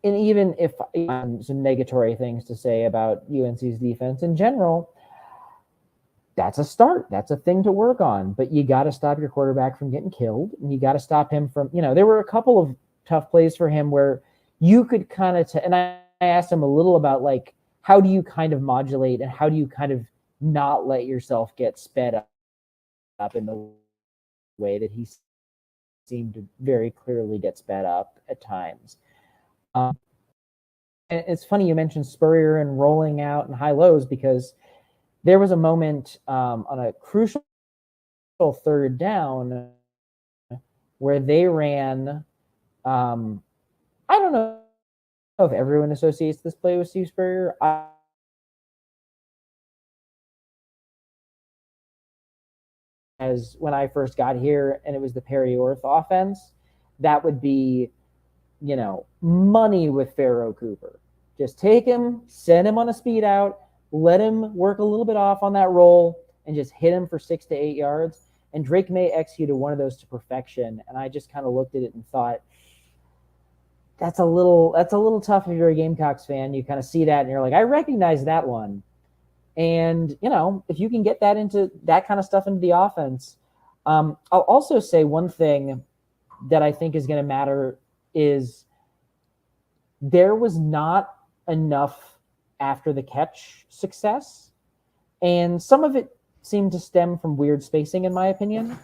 [SPEAKER 7] and even if some negatory things to say about UNC's defense in general, that's a start. That's a thing to work on. But you got to stop your quarterback from getting killed, and you got to stop him from, there were a couple of tough plays for him where you could kind of, and I asked him a little about, like, how do you kind of modulate and how do you kind of not let yourself get sped up in the way that he seemed to very clearly get sped up at times. And it's funny you mentioned Spurrier and rolling out and high lows, because there was a moment on a crucial third down where they ran. I don't know if everyone associates this play with Steve Spurrier. As when I first got here, and it was the Perry Orth offense, that would be, money with Pharaoh Cooper. Just take him, send him on a speed out, let him work a little bit off on that roll, and just hit him for 6 to 8 yards. And Drake May executed one of those to perfection. And I just kind of looked at it and thought, that's a little tough if you're a Gamecocks fan. You kind of see that and you're like, I recognize that one. And, if you can get that into that kind of stuff into the offense, I'll also say one thing that I think is going to matter is there was not enough after the catch success. And some of it seemed to stem from weird spacing, in my opinion.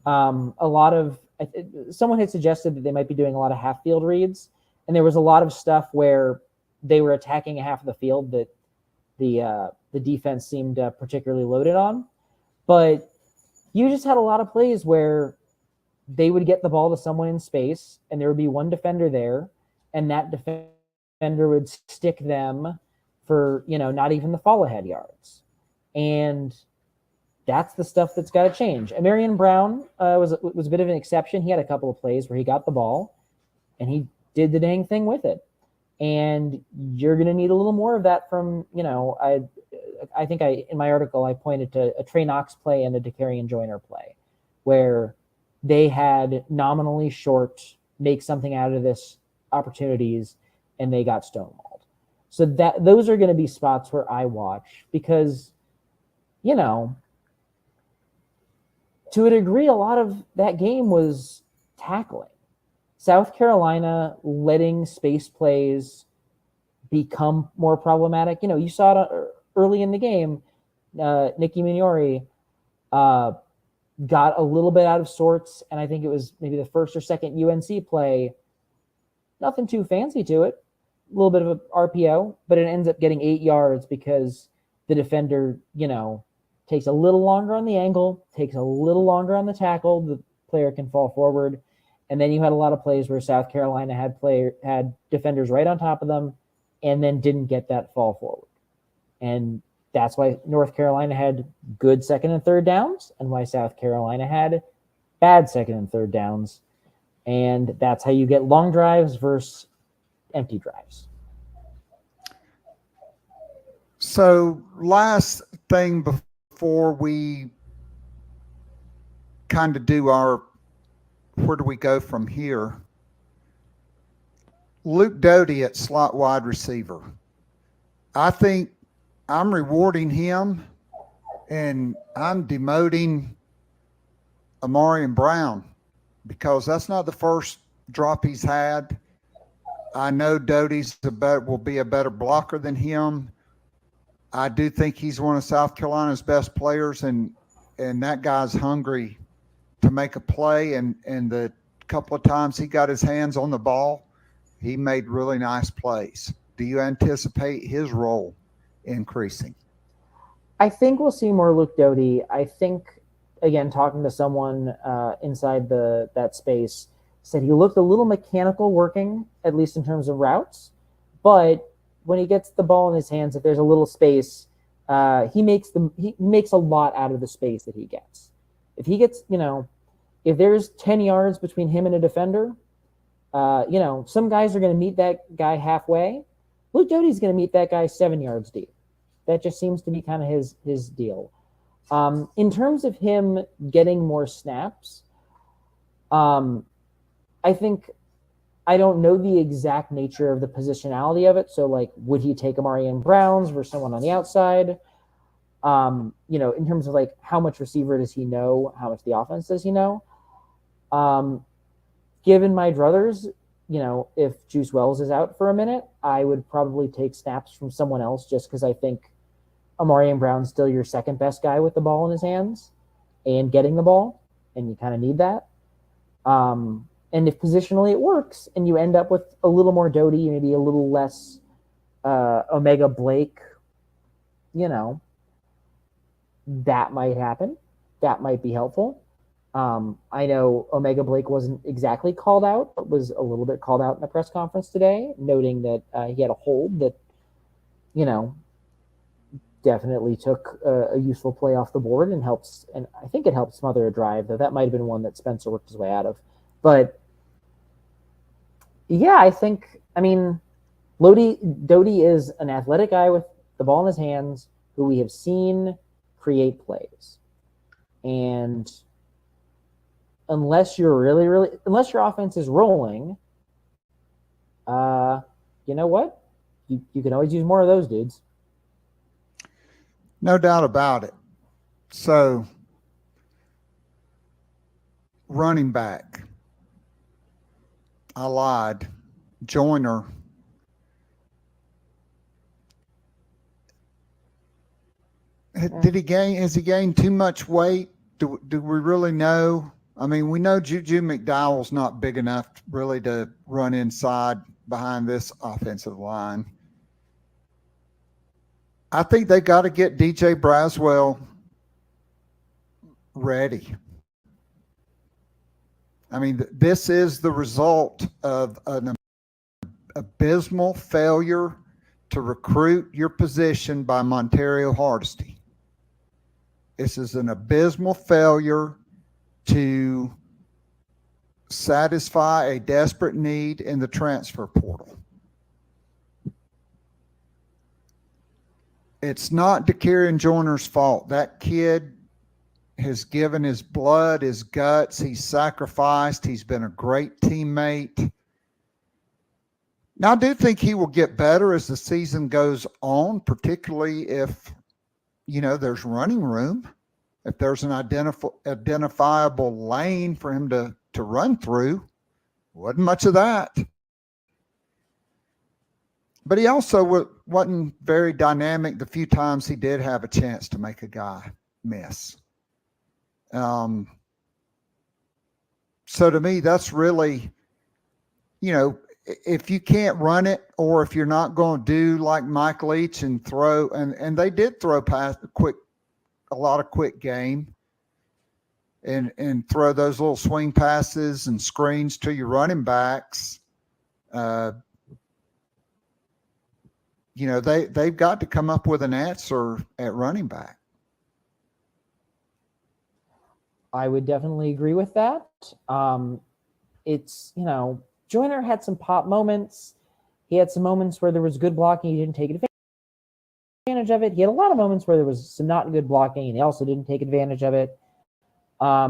[SPEAKER 7] Someone had suggested that they might be doing a lot of half field reads. And there was a lot of stuff where they were attacking a half of the field that the defense seemed particularly loaded on. But you just had a lot of plays where they would get the ball to someone in space, and there would be one defender there, and that defender would stick them for, not even the fall ahead yards. And that's the stuff that's got to change. And Marion Brown was a bit of an exception. He had a couple of plays where he got the ball, and he did the dang thing with it. And you're going to need a little more of that from, I think in my article, I pointed to a Trey Knox play and a DeCarian Joyner play where they had nominally short, make something out of this opportunities, and they got stonewalled. So those are going to be spots where I watch, because you know, to a degree, a lot of that game was tackling. South Carolina letting space plays become more problematic. You know, you saw it early in the game. Nicky Mignori got a little bit out of sorts, and I think it was maybe the first or second UNC play. Nothing too fancy to it. A little bit of a RPO, but it ends up getting 8 yards because the defender, you know, takes a little longer on the angle, takes a little longer on the tackle. The player can fall forward. And then you had a lot of plays where South Carolina had defenders right on top of them and then didn't get that fall forward. And that's why North Carolina had good second and third downs and why South Carolina had bad second and third downs. And that's how you get long drives versus empty drives.
[SPEAKER 6] So last thing before we kind of do our, where do we go from here? Luke Doty at slot wide receiver. I think I'm rewarding him and I'm demoting Amarian Brown because that's not the first drop he's had. I know Doty's will be a better blocker than him. I do think he's one of South Carolina's best players, and that guy's hungry to make a play. And the couple of times he got his hands on the ball, he made really nice plays. Do you anticipate his role increasing?
[SPEAKER 7] I think we'll see more Luke Doty. I think, again, talking to someone inside that space, said he looked a little mechanical working, at least in terms of routes. But when he gets the ball in his hands, if there's a little space, he makes a lot out of the space that he gets. If he gets, you know, if there's 10 yards between him and a defender, you know, some guys are going to meet that guy halfway. Luke Doty's going to meet that guy 7 yards deep. That just seems to be kind of his deal. In terms of him getting more snaps, I think I don't know the exact nature of the positionality of it. So, like, would he take Amarian Browns versus someone on the outside? You know, in terms of, like, how much receiver does he know? How much the offense does he know? Given my druthers, you know, if Juice Wells is out for a minute, I would probably take snaps from someone else just because I think Amarian Brown's still your second best guy with the ball in his hands and getting the ball, and you kind of need that. And if positionally it works and you end up with a little more Doty, maybe a little less Omega Blake, you know, that might happen. That might be helpful. I know Omega Blake wasn't exactly called out, but was a little bit called out in the press conference today, noting that he had a hold that, you know, definitely took a useful play off the board and helps. And I think it helped smother a drive, though that might have been one that Spencer worked his way out of. But yeah, I mean, Doty is an athletic guy with the ball in his hands who we have seen create plays. And unless you're unless your offense is rolling, you know what? You can always use more of those dudes.
[SPEAKER 6] No doubt about it. So, running back. I lied. Joyner. Has he gained too much weight? Do we really know? I mean, we know Juju McDowell's not big enough really to run inside behind this offensive line. I think they got to get DJ Braswell ready. I mean, this is the result of an abysmal failure to recruit your position by Montario Hardesty. This is an abysmal failure to satisfy a desperate need in the transfer portal. It's not Dakarian Joyner's fault. That kid has given his blood, his guts. He's sacrificed. He's been a great teammate. Now, I do think he will get better as the season goes on, particularly if there's running room. If there's an identifiable lane for him to run through, wasn't much of that. But he also wasn't very dynamic the few times he did have a chance to make a guy miss. So to me, that's really, if you can't run it, or if you're not going to do like Mike Leach and throw, and they did throw past a lot of quick game and throw those little swing passes and screens to your running backs. They've got to come up with an answer at running back.
[SPEAKER 7] I would definitely agree with that. It's, Joyner had some pop moments. He had some moments where there was good blocking. He didn't take advantage of it. He had a lot of moments where there was some not good blocking, and he also didn't take advantage of it. I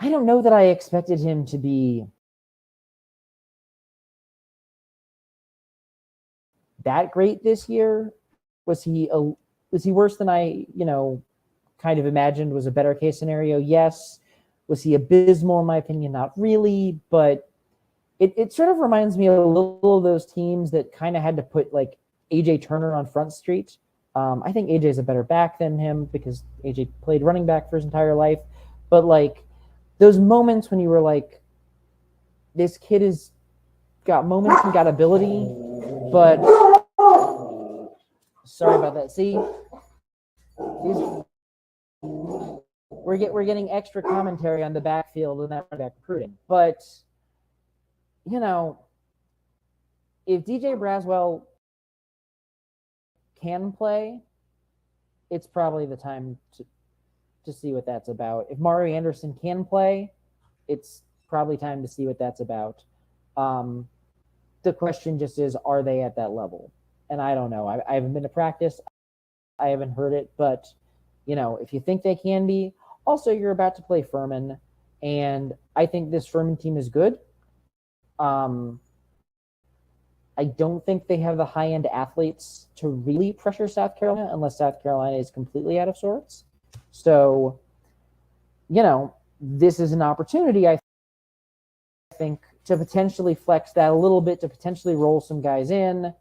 [SPEAKER 7] don't know that I expected him to be that great this year. Was he worse than I, kind of imagined was a better case scenario? Yes. Was he abysmal in my opinion? Not really, but it sort of reminds me a little of those teams that kind of had to put like AJ Turner on Front Street. I think AJ is a better back than him because AJ played running back for his entire life. But like those moments when you were like, this kid has got moments and got ability, but sorry about that. See, we're getting extra commentary on the backfield and that back recruiting. But if DJ Braswell can play, it's probably the time to see what that's about. If Mario Anderson can play, it's probably time to see what that's about. The question just is, are they at that level? And I don't know. I haven't been to practice. I haven't heard it. But, if you think they can be, also you're about to play Furman. And I think this Furman team is good. I don't think they have the high-end athletes to really pressure South Carolina unless South Carolina is completely out of sorts. So, this is an opportunity, I think, to potentially flex that a little bit, to potentially roll some guys in.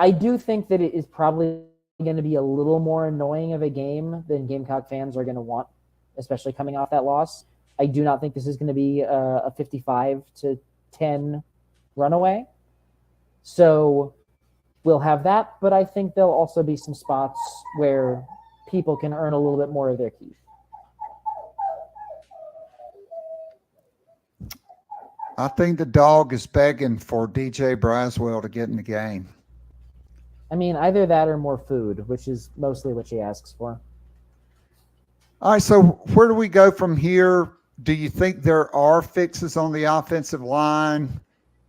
[SPEAKER 7] I do think that it is probably going to be a little more annoying of a game than Gamecock fans are going to want, especially coming off that loss. I do not think this is going to be a 55-10 runaway. So we'll have that, but I think there'll also be some spots where people can earn a little bit more of their keep.
[SPEAKER 6] I think the dog is begging for DJ Braswell to get in the game.
[SPEAKER 7] I mean, either that or more food, which is mostly what she asks for.
[SPEAKER 6] All right, so where do we go from here? Do you think there are fixes on the offensive line?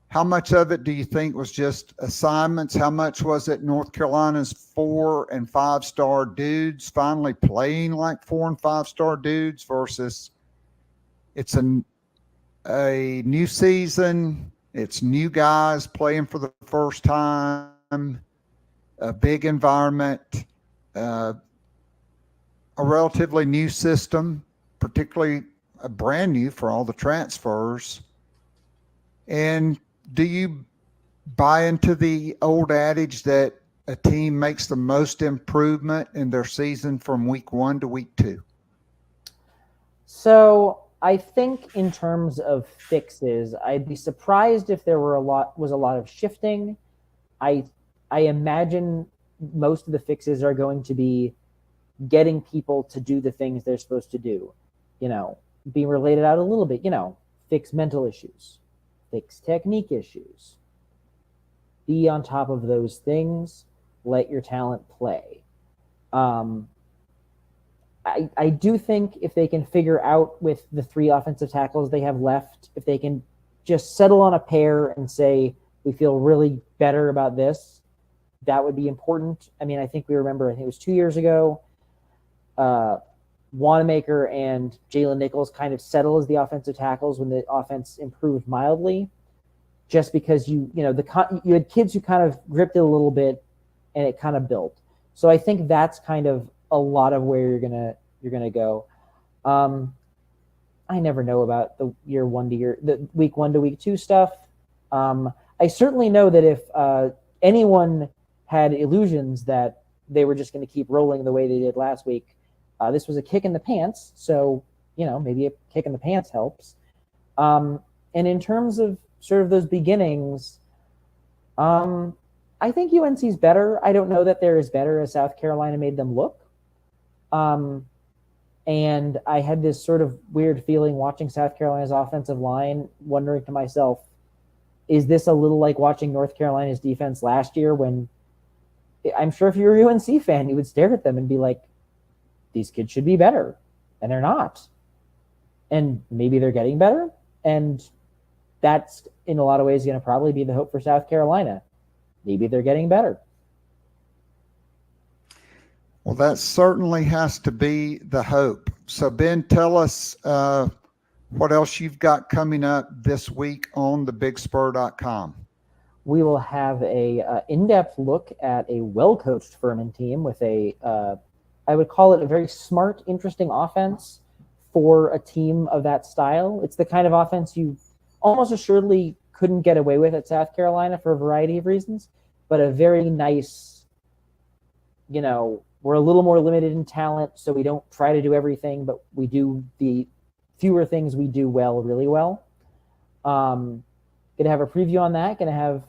[SPEAKER 6] How much of it do you think was just assignments? How much was it North Carolina's 4- and 5-star dudes finally playing like 4- and 5-star dudes versus it's a new season, it's new guys playing for the first time, a big environment, a relatively new system, particularly brand new for all the transfers. And do you buy into the old adage that a team makes the most improvement in their season from week 1 to week 2?
[SPEAKER 7] So I think in terms of fixes, I'd be surprised if there was a lot of shifting. I imagine most of the fixes are going to be getting people to do the things they're supposed to do. Being related out a little bit, fix mental issues, fix technique issues. Be on top of those things. Let your talent play. I do think if they can figure out with the 3 offensive tackles they have left, if they can just settle on a pair and say, we feel really better about this, that would be important. I mean, I think it was 2 years ago, Wanamaker and Jalen Nichols kind of settle as the offensive tackles when the offense improved mildly. just because you had kids who kind of gripped it a little bit and it kind of built. So I think that's kind of a lot of where you're gonna go. I never know about the the week 1 to week 2 stuff. I certainly know that if anyone had illusions that they were just going to keep rolling the way they did last week, this was a kick in the pants. So, maybe a kick in the pants helps. And in terms of sort of those beginnings, I think UNC's better. I don't know that they're as better as South Carolina made them look. And I had this sort of weird feeling watching South Carolina's offensive line, wondering to myself, is this a little like watching North Carolina's defense last year when I'm sure if you're a UNC fan, you would stare at them and be like, these kids should be better. And they're not. And maybe they're getting better. And that's, in a lot of ways, going to probably be the hope for South Carolina. Maybe they're getting better.
[SPEAKER 6] Well, that certainly has to be the hope. So, Ben, tell us what else you've got coming up this week on thebigspur.com.
[SPEAKER 7] We will have a in-depth look at a well-coached Furman team with I would call it a very smart, interesting offense for a team of that style. It's the kind of offense you almost assuredly couldn't get away with at South Carolina for a variety of reasons, but a very nice, we're a little more limited in talent, so we don't try to do everything, but we do the fewer things we do well, really well. Going to have a preview on that. Going to have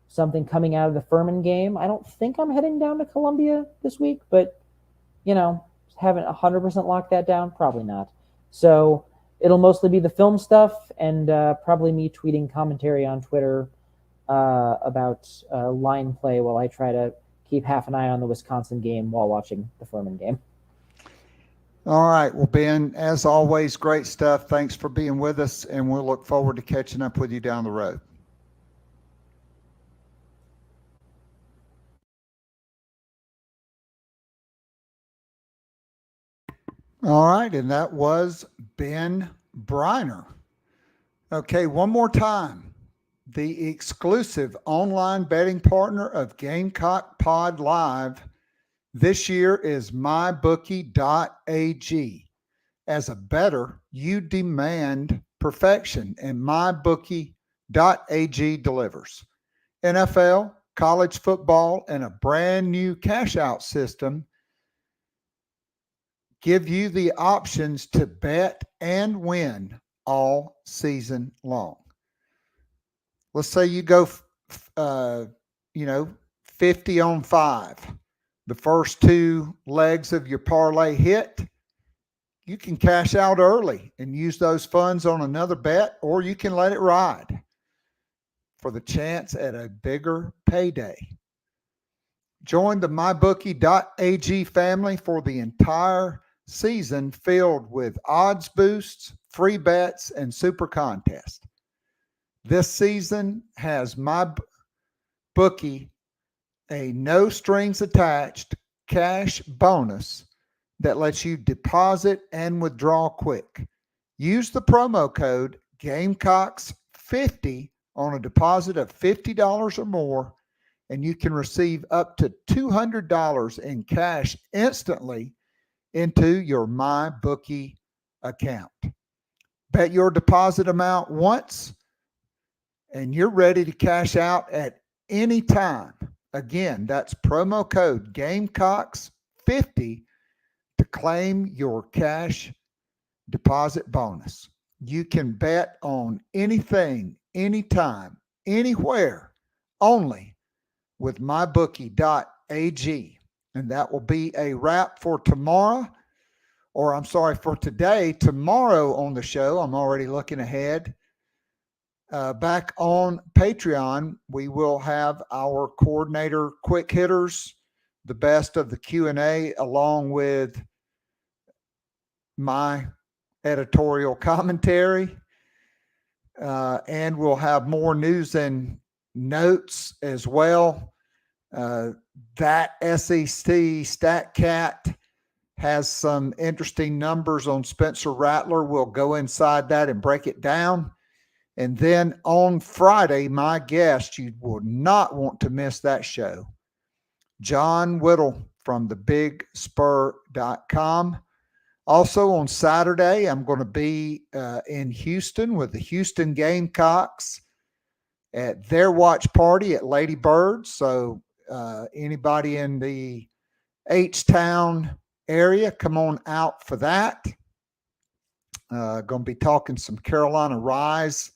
[SPEAKER 7] something coming out of the Furman game. I don't think I'm heading down to Columbia this week, but, haven't 100% locked that down. Probably not. So it'll mostly be the film stuff and probably me tweeting commentary on Twitter about line play while I try to keep half an eye on the Wisconsin game while watching the Furman game.
[SPEAKER 6] All right. Well, Ben, as always, great stuff. Thanks for being with us, and we'll look forward to catching up with you down the road. All right. And that was Ben Breiner. Okay. One more time. The exclusive online betting partner of GamecockPod Live this year is mybookie.ag. As a bettor, you demand perfection, and mybookie.ag delivers. NFL, college football, and a brand new cash-out system give you the options to bet and win all season long. Let's say you go, 50 on 5. The first 2 legs of your parlay hit. You can cash out early and use those funds on another bet, or you can let it ride for the chance at a bigger payday. Join the mybookie.ag family for the entire season filled with odds boosts, free bets, and super contests. This season has MyBookie a no strings attached cash bonus that lets you deposit and withdraw quick. Use the promo code Gamecocks50 on a deposit of $50 or more, and you can receive up to $200 in cash instantly into your MyBookie account. Bet your deposit amount once, and you're ready to cash out at any time. Again, that's promo code Gamecocks50 to claim your cash deposit bonus. You can bet on anything, anytime, anywhere, only with mybookie.ag. And that will be a wrap for tomorrow, for today. Tomorrow on the show, I'm already looking ahead. Back on Patreon, we will have our coordinator quick hitters, the best of the Q&A, along with my editorial commentary. And we'll have more news and notes as well. That SEC StatCat has some interesting numbers on Spencer Rattler. We'll go inside that and break it down. And then on Friday, my guest, you will not want to miss that show, John Whittle from thebigspur.com. Also on Saturday, I'm going to be in Houston with the Houston Gamecocks at their watch party at Lady Bird. So anybody in the H-Town area, come on out for that. Going to be talking some Carolina Rise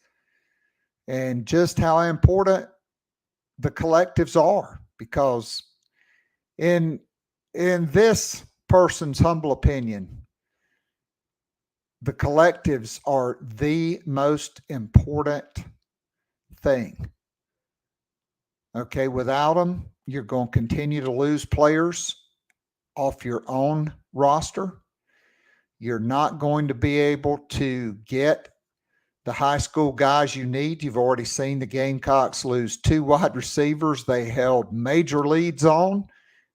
[SPEAKER 6] and just how important the collectives are, because in this person's humble opinion, the collectives are the most important thing. Okay, without them, you're going to continue to lose players off your own roster. You're not going to be able to get the high school guys you need. You've already seen the Gamecocks lose 2 wide receivers they held major leads on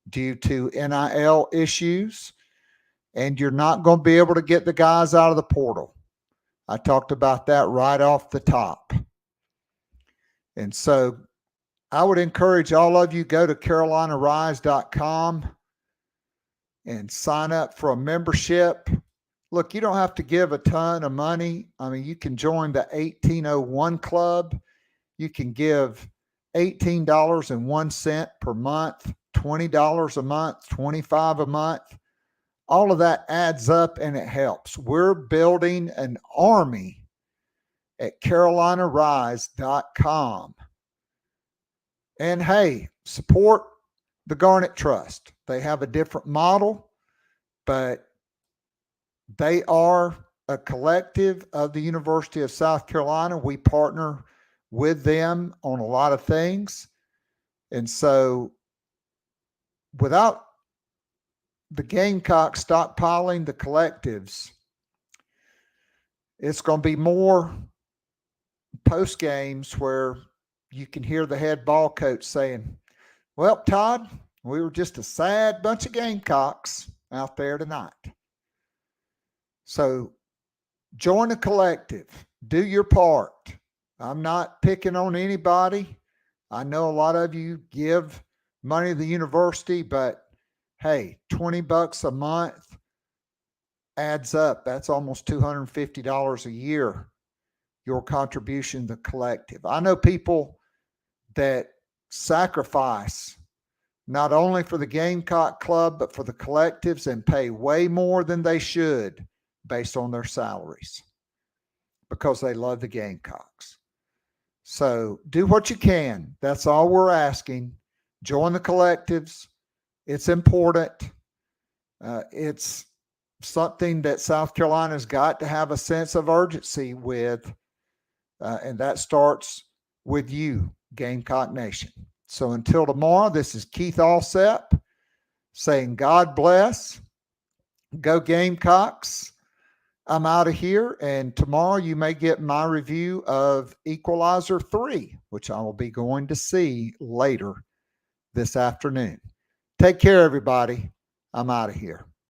[SPEAKER 6] due to NIL issues. And you're not going to be able to get the guys out of the portal. I talked about that right off the top. And so I would encourage all of you, go to carolinarise.com and sign up for a membership. Look, you don't have to give a ton of money. I mean, you can join the 1801 Club. You can give $18.01 per month, $20 a month, $25 a month. All of that adds up and it helps. We're building an army at carolinarise.com. And hey, support the Garnet Trust. They have a different model, but they are a collective of the University of South Carolina. We partner with them on a lot of things. And so without the Gamecocks stockpiling the collectives, it's going to be more post games where you can hear the head ball coach saying, well, Todd, we were just a sad bunch of Gamecocks out there tonight. So join the collective, do your part. I'm not picking on anybody. I know a lot of you give money to the university, but hey, $20 a month adds up. That's almost $250 a year, your contribution to the collective. I know people that sacrifice not only for the Gamecock Club, but for the collectives and pay way more than they should based on their salaries because they love the Gamecocks. So do what you can. That's all we're asking. Join the collectives. It's important. It's something that South Carolina's got to have a sense of urgency with, and that starts with you, Gamecock Nation. So until tomorrow, this is Keith Alsep saying God bless. Go Gamecocks. I'm out of here, and tomorrow you may get my review of Equalizer 3, which I will be going to see later this afternoon. Take care, everybody. I'm out of here.